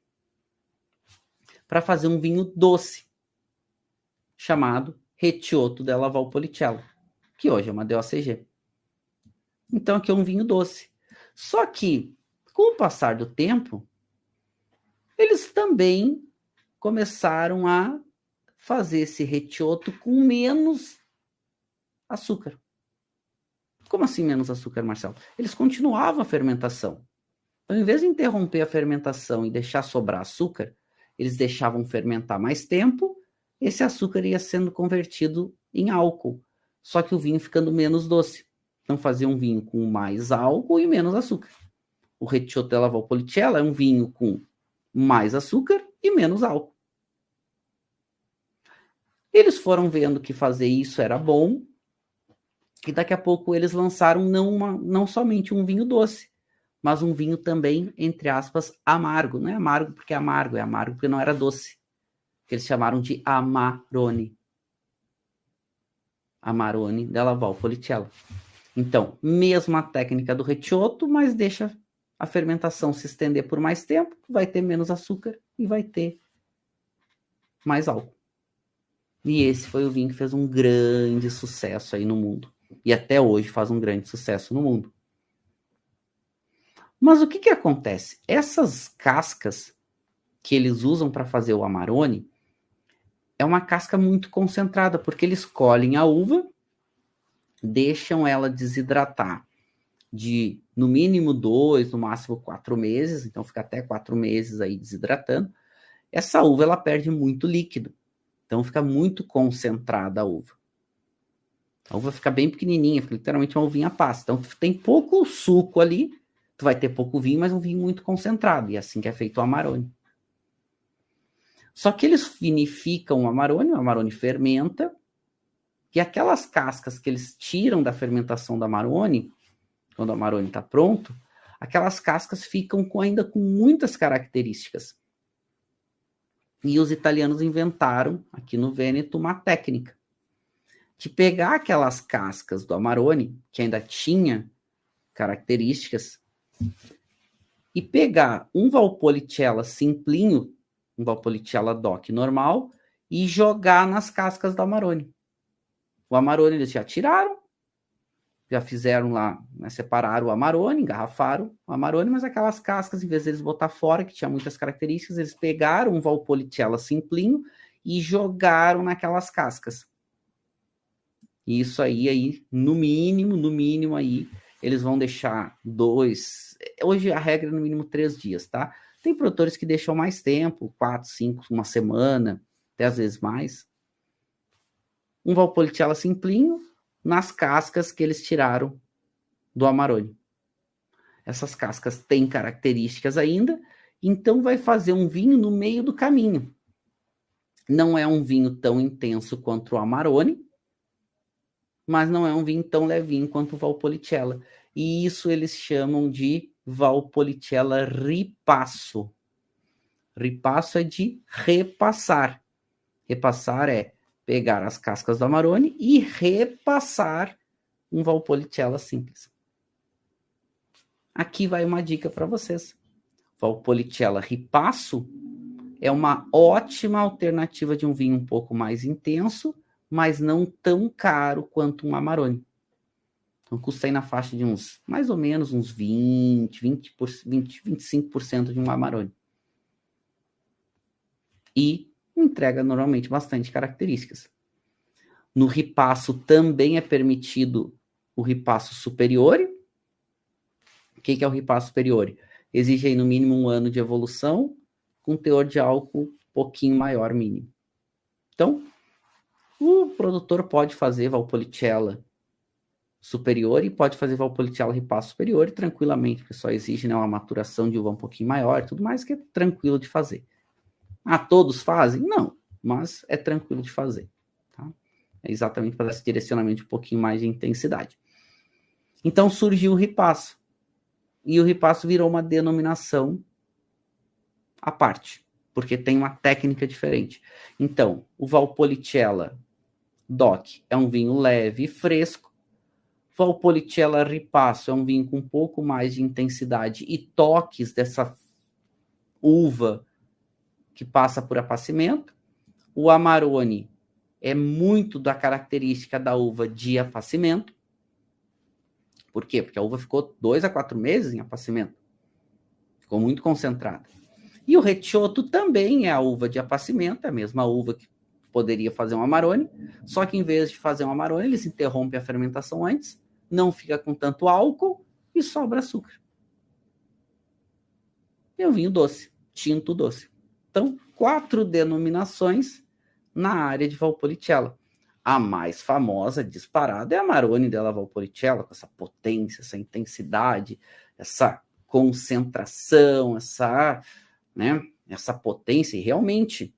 Para fazer um vinho doce, chamado Recioto della Valpolicella, que hoje é uma DOCG. Então aqui é um vinho doce. Só que, com o passar do tempo, eles também começaram a fazer esse Recioto com menos açúcar. Como assim menos açúcar, Marcelo? Eles continuavam a fermentação. Então, em vez de interromper a fermentação e deixar sobrar açúcar, eles deixavam fermentar mais tempo, esse açúcar ia sendo convertido em álcool, só que o vinho ficando menos doce. Então fazia um vinho com mais álcool e menos açúcar. O Recioto della Valpolicella é um vinho com mais açúcar e menos álcool. Eles foram vendo que fazer isso era bom, e daqui a pouco eles lançaram não somente um vinho doce, mas um vinho também, entre aspas, amargo. Não é amargo porque é amargo porque não era doce. Que eles chamaram de Amarone. Amarone della Valpolicella. Então, mesma técnica do Recioto, mas deixa a fermentação se estender por mais tempo, vai ter menos açúcar e vai ter mais álcool. E esse foi o vinho que fez um grande sucesso aí no mundo. E até hoje faz um grande sucesso no mundo. Mas o que acontece? Essas cascas que eles usam para fazer o Amarone é uma casca muito concentrada, porque eles colhem a uva, deixam ela desidratar de no mínimo 2, no máximo 4 meses, então fica até 4 meses aí desidratando. Essa uva ela perde muito líquido, então fica muito concentrada a uva. A uva fica bem pequenininha, fica literalmente uma uvinha pasta. Então tem pouco suco ali, tu vai ter pouco vinho, mas um vinho muito concentrado, e é assim que é feito o Amarone. Só que eles vinificam o Amarone fermenta, e aquelas cascas que eles tiram da fermentação do Amarone, quando o Amarone está pronto, aquelas cascas ficam ainda com muitas características. E os italianos inventaram, aqui no Vêneto, uma técnica de pegar aquelas cascas do Amarone, que ainda tinha características, e pegar um Valpolicella simplinho, um Valpolicella DOC normal, e jogar nas cascas do Amarone. O Amarone eles já tiraram, já fizeram lá, né, separaram o Amarone, engarrafaram o Amarone, mas aquelas cascas, em vez de eles botar fora, que tinha muitas características, eles pegaram um Valpolicella simplinho e jogaram naquelas cascas. E isso aí, no mínimo aí, eles vão deixar 2, hoje a regra é no mínimo 3 dias, tá? Tem produtores que deixam mais tempo, 4, 5, uma semana, até às vezes mais. Um Valpolicella simplinho nas cascas que eles tiraram do Amarone. Essas cascas têm características ainda, então vai fazer um vinho no meio do caminho. Não é um vinho tão intenso quanto o Amarone, mas não é um vinho tão levinho quanto o Valpolicella. E isso eles chamam de Valpolicella Ripasso. Ripasso é de repassar. Repassar é pegar as cascas do Amarone e repassar um Valpolicella simples. Aqui vai uma dica para vocês. Valpolicella Ripasso é uma ótima alternativa de um vinho um pouco mais intenso, mas não tão caro quanto um Amarone. Então custa aí na faixa de uns, mais ou menos, uns 25% de um Amarone. E entrega normalmente bastante características. No ripasso também é permitido o ripasso superior. O que é o ripasso superior? Exige aí no mínimo 1 ano de evolução, com teor de álcool um pouquinho maior mínimo. Então, o produtor pode fazer Valpolicella superior e pode fazer Valpolicella ripasso superior tranquilamente, porque só exige, né, uma maturação de uva um pouquinho maior e tudo mais, que é tranquilo de fazer. Ah, todos fazem? Não, mas é tranquilo de fazer. Tá? É exatamente para dar esse direcionamento um pouquinho mais de intensidade. Então surgiu o ripasso. E o ripasso virou uma denominação à parte, porque tem uma técnica diferente. Então, o Valpolicella DOC é um vinho leve e fresco. Valpolicella Ripasso é um vinho com um pouco mais de intensidade e toques dessa uva que passa por apacimento. O Amarone é muito da característica da uva de apacimento. Por quê? Porque a uva ficou 2 a 4 meses em apacimento. Ficou muito concentrada. E o Recioto também é a uva de apacimento, é a mesma uva que poderia fazer um Amarone, só que em vez de fazer um Amarone, eles interrompem a fermentação antes, não fica com tanto álcool e sobra açúcar. E o vinho doce, tinto doce. Então, 4 denominações na área de Valpolicella. A mais famosa, disparada, é a Amarone della Valpolicella, com essa potência, essa intensidade, essa concentração, essa potência, e realmente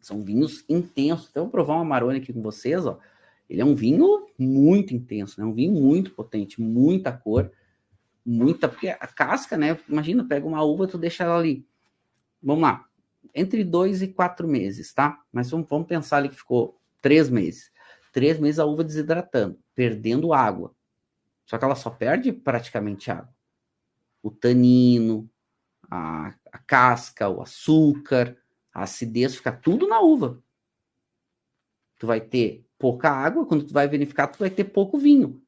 são vinhos intensos. Então, eu vou provar um Amarone aqui com vocês, ó. Ele é um vinho muito intenso, né? Um vinho muito potente, muita cor, porque a casca, né? Imagina, pega uma uva, tu deixa ela ali, vamos lá, entre 2 e 4 meses, tá? Mas vamos pensar ali que ficou 3 meses. 3 meses a uva desidratando, perdendo água. Só que ela só perde praticamente água. O tanino, a casca, o açúcar, a acidez, fica tudo na uva. Tu vai ter pouca água, quando tu vai verificar, tu vai ter pouco vinho.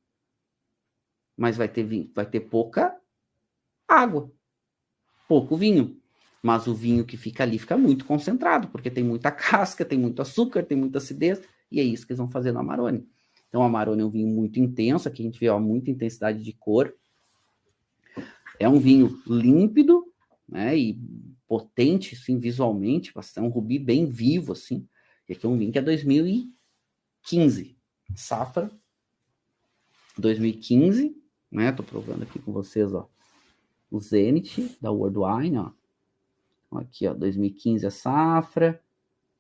Mas vai ter pouca água, pouco vinho. Mas o vinho que fica ali fica muito concentrado, porque tem muita casca, tem muito açúcar, tem muita acidez, e é isso que eles vão fazer no Amarone. Então, o Amarone é um vinho muito intenso, aqui a gente vê muita intensidade de cor. É um vinho límpido, né, e potente, assim, visualmente, é um rubi bem vivo, assim. E aqui é um vinho que é 2015, safra 2015, né, tô provando aqui com vocês, ó, o Zenith da World Wine, ó. Aqui, ó, 2015 a safra,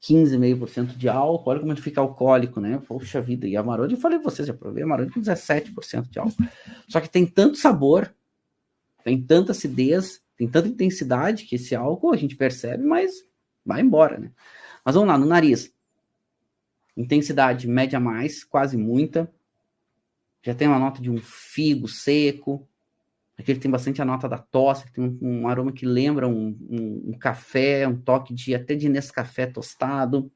15,5% de álcool, olha como ele fica alcoólico, né? Poxa vida, e Amarone, eu falei pra vocês, já provei Amarone com 17% de álcool. Só que tem tanto sabor, tem tanta acidez, tem tanta intensidade que esse álcool a gente percebe, mas vai embora, né? Mas vamos lá, no nariz. Intensidade média mais, quase muita. Já tem uma nota de um figo seco. Aqui ele tem bastante a nota da tosse, tem um aroma que lembra um café, um toque até de Nescafé tostado.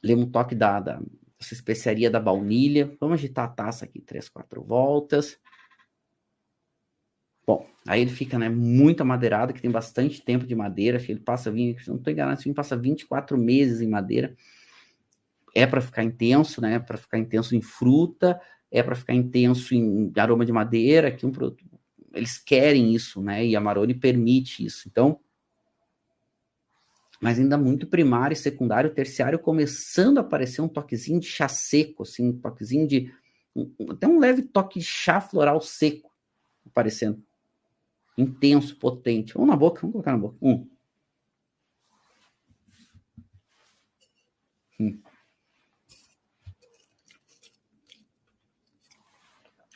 Lembra um toque dessa especiaria da baunilha. Vamos agitar a taça aqui 3, 4 voltas. Bom, aí ele fica, né, muito amadeirado, que tem bastante tempo de madeira. Acho que ele passa, se não estou enganado, esse vinho passa 24 meses em madeira. É para ficar intenso, né? Para ficar intenso em fruta, é para ficar intenso em aroma de madeira, que um produto. Eles querem isso, né? E a Amarone permite isso. Então, mas ainda muito primário, secundário, terciário, começando a aparecer um toquezinho de chá seco, assim, um toquezinho de até um leve toque de chá floral seco aparecendo. Intenso, potente. Vamos na boca, vamos colocar na boca.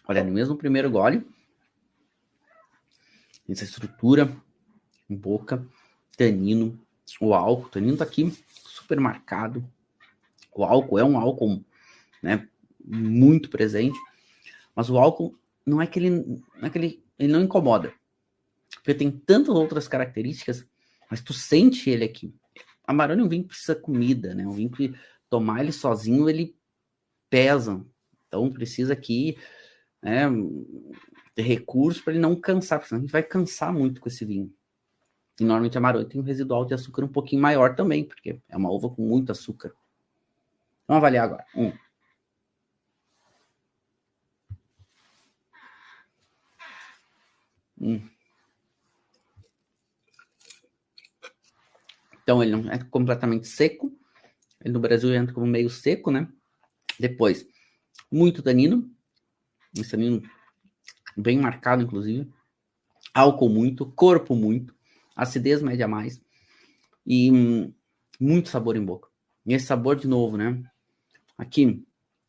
Olha, no mesmo primeiro gole, essa estrutura em boca, tanino, o álcool, o tanino tá aqui super marcado. O álcool é um álcool, né, muito presente, mas o álcool não é que ele não incomoda, porque tem tantas outras características, mas tu sente ele aqui. Amarone é um vinho que precisa comida, né? Um vinho que tomar ele sozinho, ele pesa. Então precisa aqui, né, ter recurso para ele não cansar, porque senão a gente vai cansar muito com esse vinho. E normalmente Amarone tem um residual de açúcar um pouquinho maior também, porque é uma uva com muito açúcar. Vamos avaliar agora. Então ele não é completamente seco. Ele no Brasil entra como meio seco, né? Depois, muito tanino. Esse tanino bem marcado, inclusive. Álcool muito, corpo muito, acidez média mais. E muito sabor em boca. E esse sabor de novo, né? Aqui,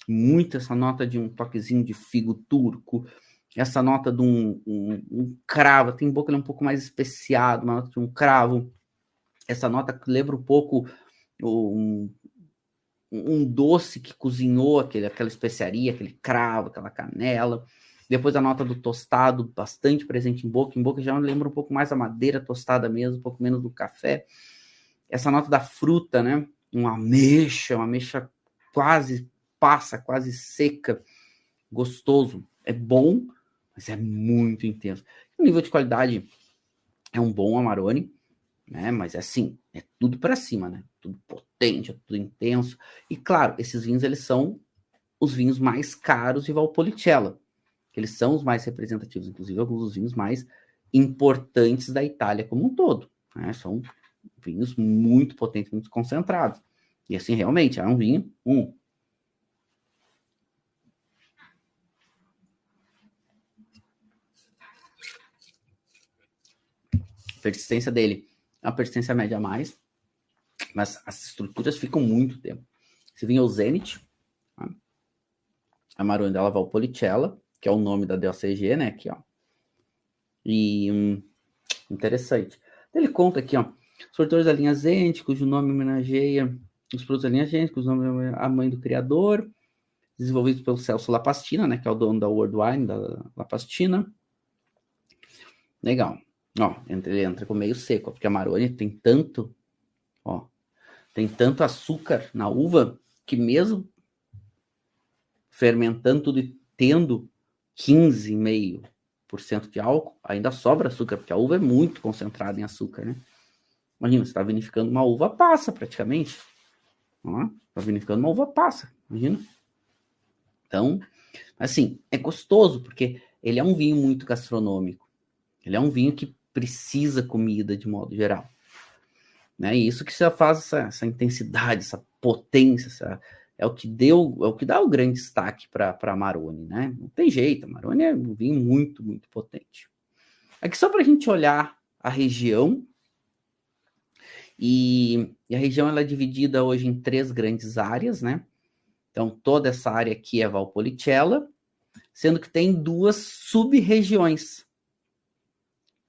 muito essa nota de um toquezinho de figo turco. Essa nota de um cravo. Tem boca ele é um pouco mais especiado, uma nota de um cravo. Essa nota que lembra um pouco um doce que cozinhou aquela especiaria, aquele cravo, aquela canela. Depois a nota do tostado, bastante presente em boca. Em boca já lembra um pouco mais a madeira tostada mesmo, um pouco menos do café. Essa nota da fruta, né? Uma ameixa quase passa, quase seca. Gostoso. É bom, mas é muito intenso. O nível de qualidade é um bom Amarone, né? Mas assim, é tudo para cima, né? Tudo potente, é tudo intenso. E claro, esses vinhos eles são os vinhos mais caros de Valpolicella. Eles são os mais representativos, inclusive alguns dos vinhos mais importantes da Itália como um todo, né? São vinhos muito potentes, muito concentrados. E assim, realmente, é um vinho, a persistência dele é uma persistência média a mais, mas as estruturas ficam muito tempo. Esse vinho é o Zenit, tá? Amarone della Valpolicella, que é o nome da DOCG, né? Aqui, ó. E interessante. Ele conta aqui, ó, os produtores da linha Zenit, cujo nome homenageia os produtos da linha Zenit, cujo nome é a mãe do criador, desenvolvidos pelo Celso Lapastina, né? Que é o dono da World Wine, da Lapastina. Legal. Ó, ele entra com meio seco, porque a Amarone tem tanto, ó, tem tanto açúcar na uva que mesmo fermentando tudo e tendo 15,5% de álcool, ainda sobra açúcar, porque a uva é muito concentrada em açúcar, né? Imagina, você está vinificando uma uva passa, praticamente. Está vinificando uma uva passa, imagina. Então, assim, é gostoso, porque ele é um vinho muito gastronômico. Ele é um vinho que precisa comida, de modo geral. Né? E isso que você faz essa intensidade, essa potência, é o que dá o grande destaque para Amarone, né? Não tem jeito, Amarone é um vinho muito, muito potente. Aqui só para a gente olhar a região, e a região ela é dividida hoje em 3 grandes áreas, né? Então, toda essa área aqui é Valpolicella, sendo que tem 2 sub-regiões.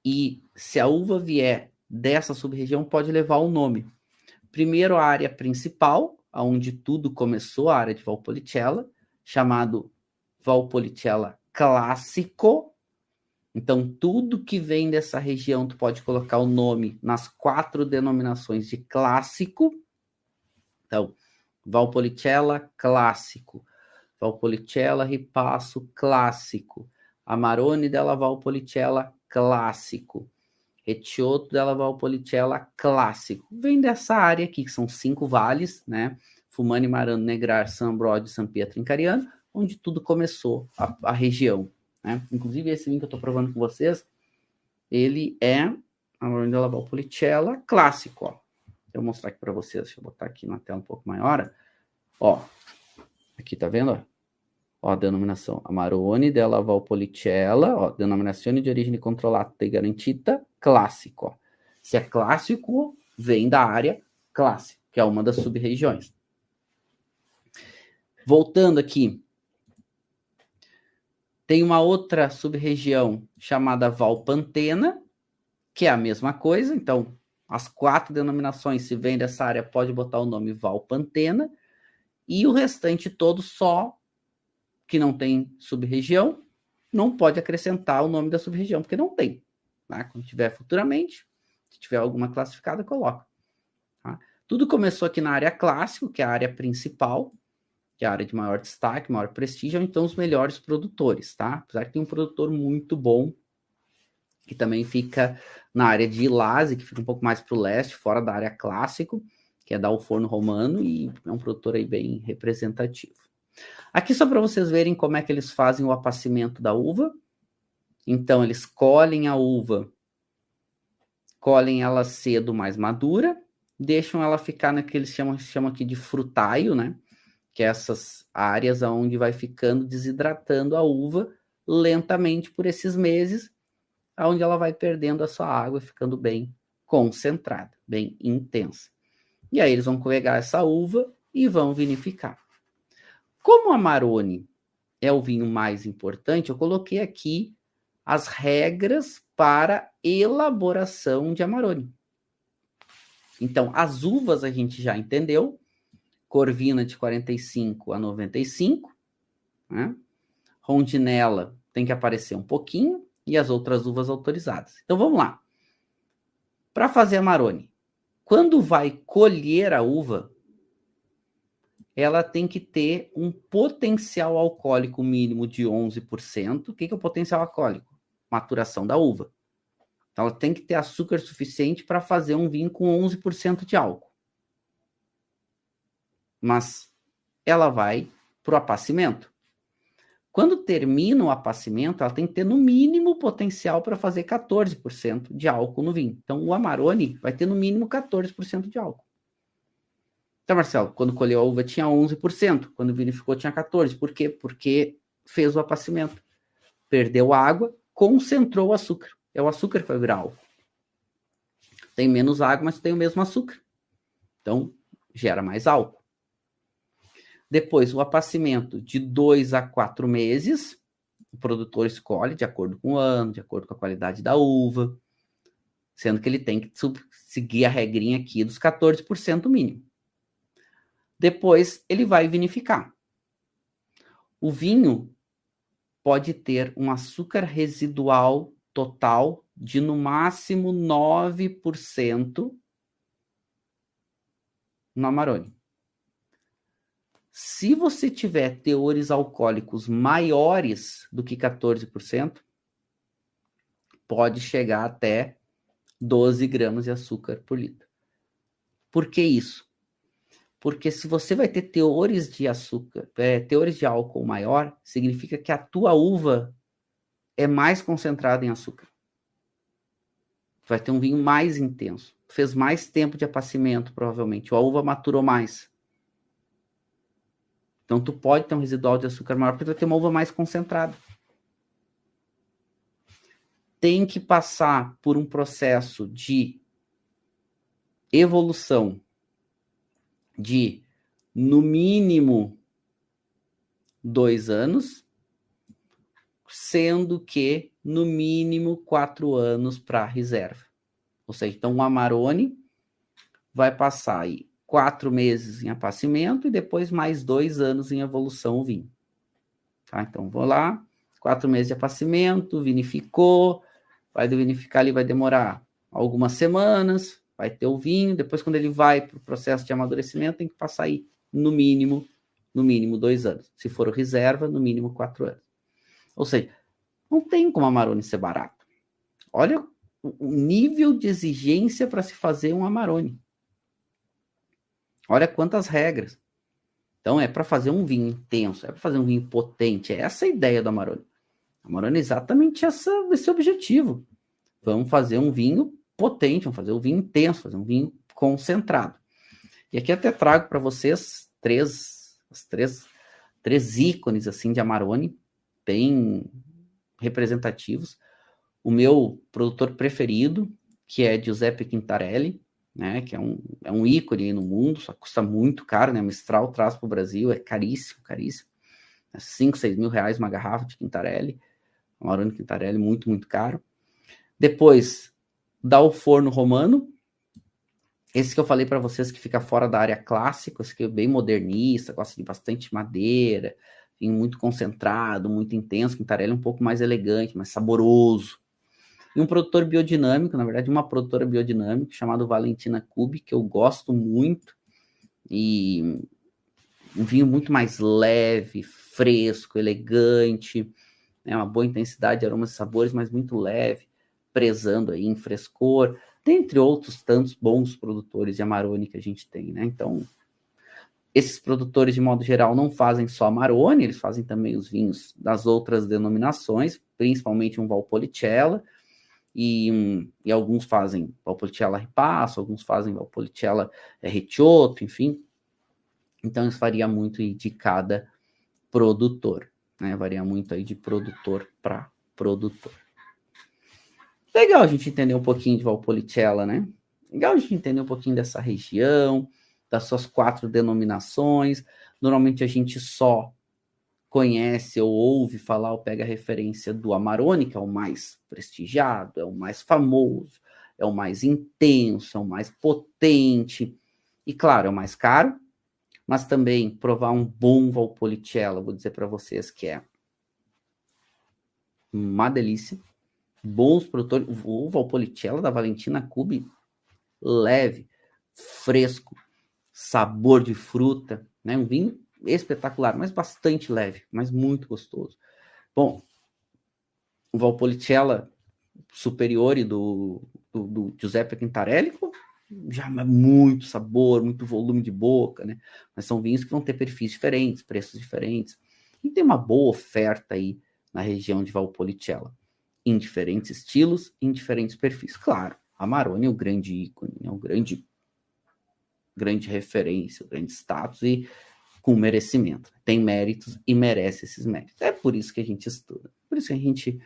E se a uva vier dessa sub-região, pode levar o nome. Primeiro, a área principal, onde tudo começou, a área de Valpolicella, chamado Valpolicella Clássico. Então, tudo que vem dessa região, tu pode colocar o nome nas 4 denominações de clássico. Então, Valpolicella Clássico, Valpolicella Ripasso Clássico, Amarone della Valpolicella Clássico, Recioto della Valpolicella Clássico. Vem dessa área aqui, que são 5 vales, né? Fumani, Marano, Negrar, San Brode, San Pietro, Incariano, onde tudo começou, a região. Né? Inclusive, esse vinho que eu estou provando com vocês, ele é Amarone della Valpolicella Clássico. Ó. Eu vou mostrar aqui para vocês, deixa eu botar aqui na tela um pouco maior. Ó, aqui tá vendo? Ó, a denominação Amarone della Valpolicella, ó, denominazione de origine controllata e garantita, clássico. Ó. Se é clássico, vem da área clássica, que é uma das sub-regiões. Voltando aqui, tem uma outra sub-região chamada Valpantena, que é a mesma coisa. Então, as 4 denominações, se vem dessa área, pode botar o nome Valpantena. E o restante todo só, que não tem sub-região, não pode acrescentar o nome da sub-região, porque não tem. Tá? Quando tiver futuramente, se tiver alguma classificada, coloca. Tá? Tudo começou aqui na área clássico, que é a área principal, que é a área de maior destaque, maior prestígio, então os melhores produtores, tá? Apesar que tem um produtor muito bom, que também fica na área de Ilase, que fica um pouco mais para o leste, fora da área clássico, que é da Alforno Romano, e é um produtor aí bem representativo. Aqui só para vocês verem como é que eles fazem o apacimento da uva. Então, eles colhem a uva, colhem ela cedo, mais madura, deixam ela ficar naquele chamam aqui de frutaio, né? Que é essas áreas onde vai ficando desidratando a uva lentamente por esses meses, onde ela vai perdendo a sua água, ficando bem concentrada, bem intensa. E aí eles vão pegar essa uva e vão vinificar. Como a Amarone é o vinho mais importante, eu coloquei aqui as regras para elaboração de Amarone. Então, as uvas a gente já entendeu, Corvina de 45 a 95, né? Rondinella tem que aparecer um pouquinho, e as outras uvas autorizadas. Então, vamos lá. Para fazer Amarone, quando vai colher a uva, ela tem que ter um potencial alcoólico mínimo de 11%. O que é o potencial alcoólico? Maturação da uva. Então, ela tem que ter açúcar suficiente para fazer um vinho com 11% de álcool. Mas ela vai para o apacimento. Quando termina o apacimento, ela tem que ter no mínimo potencial para fazer 14% de álcool no vinho. Então, o Amarone vai ter no mínimo 14% de álcool. Então, Marcelo, quando colheu a uva tinha 11%, quando vinificou tinha 14%. Por quê? Porque fez o apacimento. Perdeu a água, concentrou o açúcar. É o açúcar que vai virar álcool. Tem menos água, mas tem o mesmo açúcar. Então, gera mais álcool. Depois, o apacimento de 2 a 4 meses, o produtor escolhe de acordo com o ano, de acordo com a qualidade da uva, sendo que ele tem que seguir a regrinha aqui dos 14% mínimo. Depois, ele vai vinificar. O vinho pode ter um açúcar residual total de no máximo 9% no Amarone. Se você tiver teores alcoólicos maiores do que 14%, pode chegar até 12 gramas de açúcar por litro. Por que isso? Porque se você vai ter teores de açúcar, teores de álcool maior, significa que a tua uva é mais concentrada em açúcar. Vai ter um vinho mais intenso. Fez mais tempo de apacimento, provavelmente. Ou a uva maturou mais. Então, tu pode ter um residual de açúcar maior, porque tu vai ter uma uva mais concentrada. Tem que passar por um processo de evolução de, no mínimo, 2 anos, sendo que, no mínimo, 4 anos para reserva. Ou seja, então, o Amarone vai passar aí 4 meses em apacimento e depois mais 2 anos em evolução o vinho. Tá? Então, vou lá, 4 meses de apacimento, vinificou, vai vinificar ali, vai demorar algumas semanas, vai ter o vinho, depois quando ele vai para o processo de amadurecimento, tem que passar aí no mínimo 2 anos. Se for reserva, no mínimo 4 anos. Ou seja, não tem como a Amarone ser barato. Olha o nível de exigência para se fazer um Amarone. Olha quantas regras. Então, é para fazer um vinho intenso, é para fazer um vinho potente. É essa a ideia do Amarone. Amarone é exatamente esse objetivo. Vamos fazer um vinho potente, vamos fazer um vinho intenso, fazer um vinho concentrado. E aqui até trago para vocês três ícones assim de Amarone, bem representativos. O meu produtor preferido, que é Giuseppe Quintarelli, né, que é um ícone aí no mundo, só custa muito caro, né, Mistral traz para o Brasil, é caríssimo, caríssimo, é 5, 6 mil reais uma garrafa de Quintarelli, Amarone Quintarelli, muito, muito caro. Depois, dá o Forno Romano, esse que eu falei para vocês que fica fora da área clássica, esse que é bem modernista, gosta de bastante madeira, muito concentrado, muito intenso, Quintarelli é um pouco mais elegante, mais saboroso. E um produtor biodinâmico, na verdade uma produtora biodinâmica, chamado Valentina Cubi, que eu gosto muito, e um vinho muito mais leve, fresco, elegante, né, uma boa intensidade, aromas e sabores, mas muito leve, prezando aí em frescor, dentre outros tantos bons produtores de Amarone que a gente tem, né? Então, esses produtores, de modo geral, não fazem só Amarone, eles fazem também os vinhos das outras denominações, principalmente um Valpolicella, e alguns fazem Valpolicella Ripasso, alguns fazem Valpolicella Recioto, enfim. Então, isso varia muito de cada produtor, né? Varia muito aí de produtor para produtor. Legal a gente entender um pouquinho de Valpolicella, né? Legal a gente entender um pouquinho dessa região, das suas 4 denominações. Normalmente a gente só conhece ou ouve falar ou pega a referência do Amarone, que é o mais prestigiado, é o mais famoso, é o mais intenso, é o mais potente. E claro, é o mais caro, mas também provar um bom Valpolicella, vou dizer para vocês que é uma delícia. Bons produtores, o Valpolicella da Valentina Cubi, leve, fresco, sabor de fruta, né? Um vinho espetacular, mas bastante leve, mas muito gostoso. Bom, o Valpolicella Superiore do Giuseppe Quintarelli já é muito sabor, muito volume de boca, né? Mas são vinhos que vão ter perfis diferentes, preços diferentes, e tem uma boa oferta aí na região de Valpolicella, em diferentes estilos, em diferentes perfis. Claro, Amarone é o grande ícone, é o grande referência, o grande status e com merecimento. Tem méritos e merece esses méritos. É por isso que a gente estuda, por isso que a gente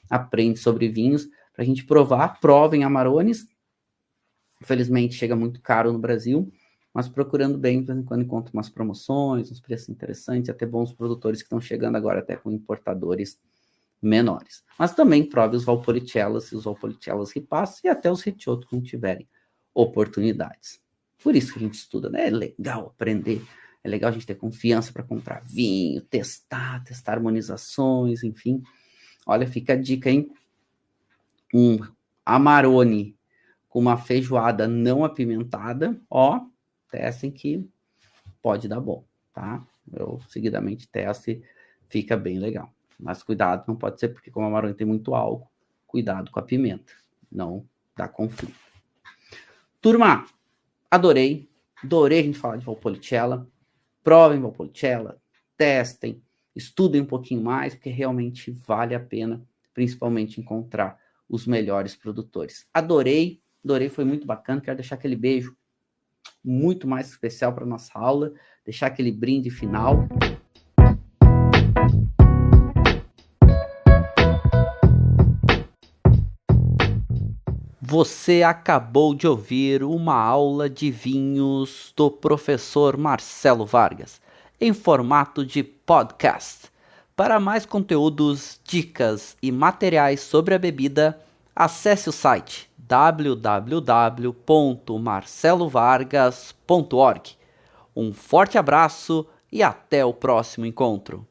aprende sobre vinhos, para a gente provar. Provem Amarones. Infelizmente chega muito caro no Brasil, mas procurando bem, de vez em quando encontra umas promoções, uns preços interessantes, até bons produtores que estão chegando agora até com importadores menores. Mas também prove os Valpolicellas e os Valpolicellas Ripasso e até os Recioto quando tiverem oportunidades. Por isso que a gente estuda, né? É legal aprender, é legal a gente ter confiança para comprar vinho, testar harmonizações, enfim. Olha, fica a dica, hein? Um Amarone com uma feijoada não apimentada, ó, testem que pode dar bom, tá? Eu seguidamente testo e fica bem legal. Mas cuidado, não pode ser porque como a Amarone tem muito álcool, cuidado com a pimenta, não dá conflito. Turma, adorei a gente falar de Valpolicella, provem Valpolicella, testem, estudem um pouquinho mais, porque realmente vale a pena, principalmente encontrar os melhores produtores. Adorei, foi muito bacana, quero deixar aquele beijo muito mais especial para nossa aula, deixar aquele brinde final. Você acabou de ouvir uma aula de vinhos do professor Marcelo Vargas, em formato de podcast. Para mais conteúdos, dicas e materiais sobre a bebida, acesse o site www.marcelovargas.org. Um forte abraço e até o próximo encontro.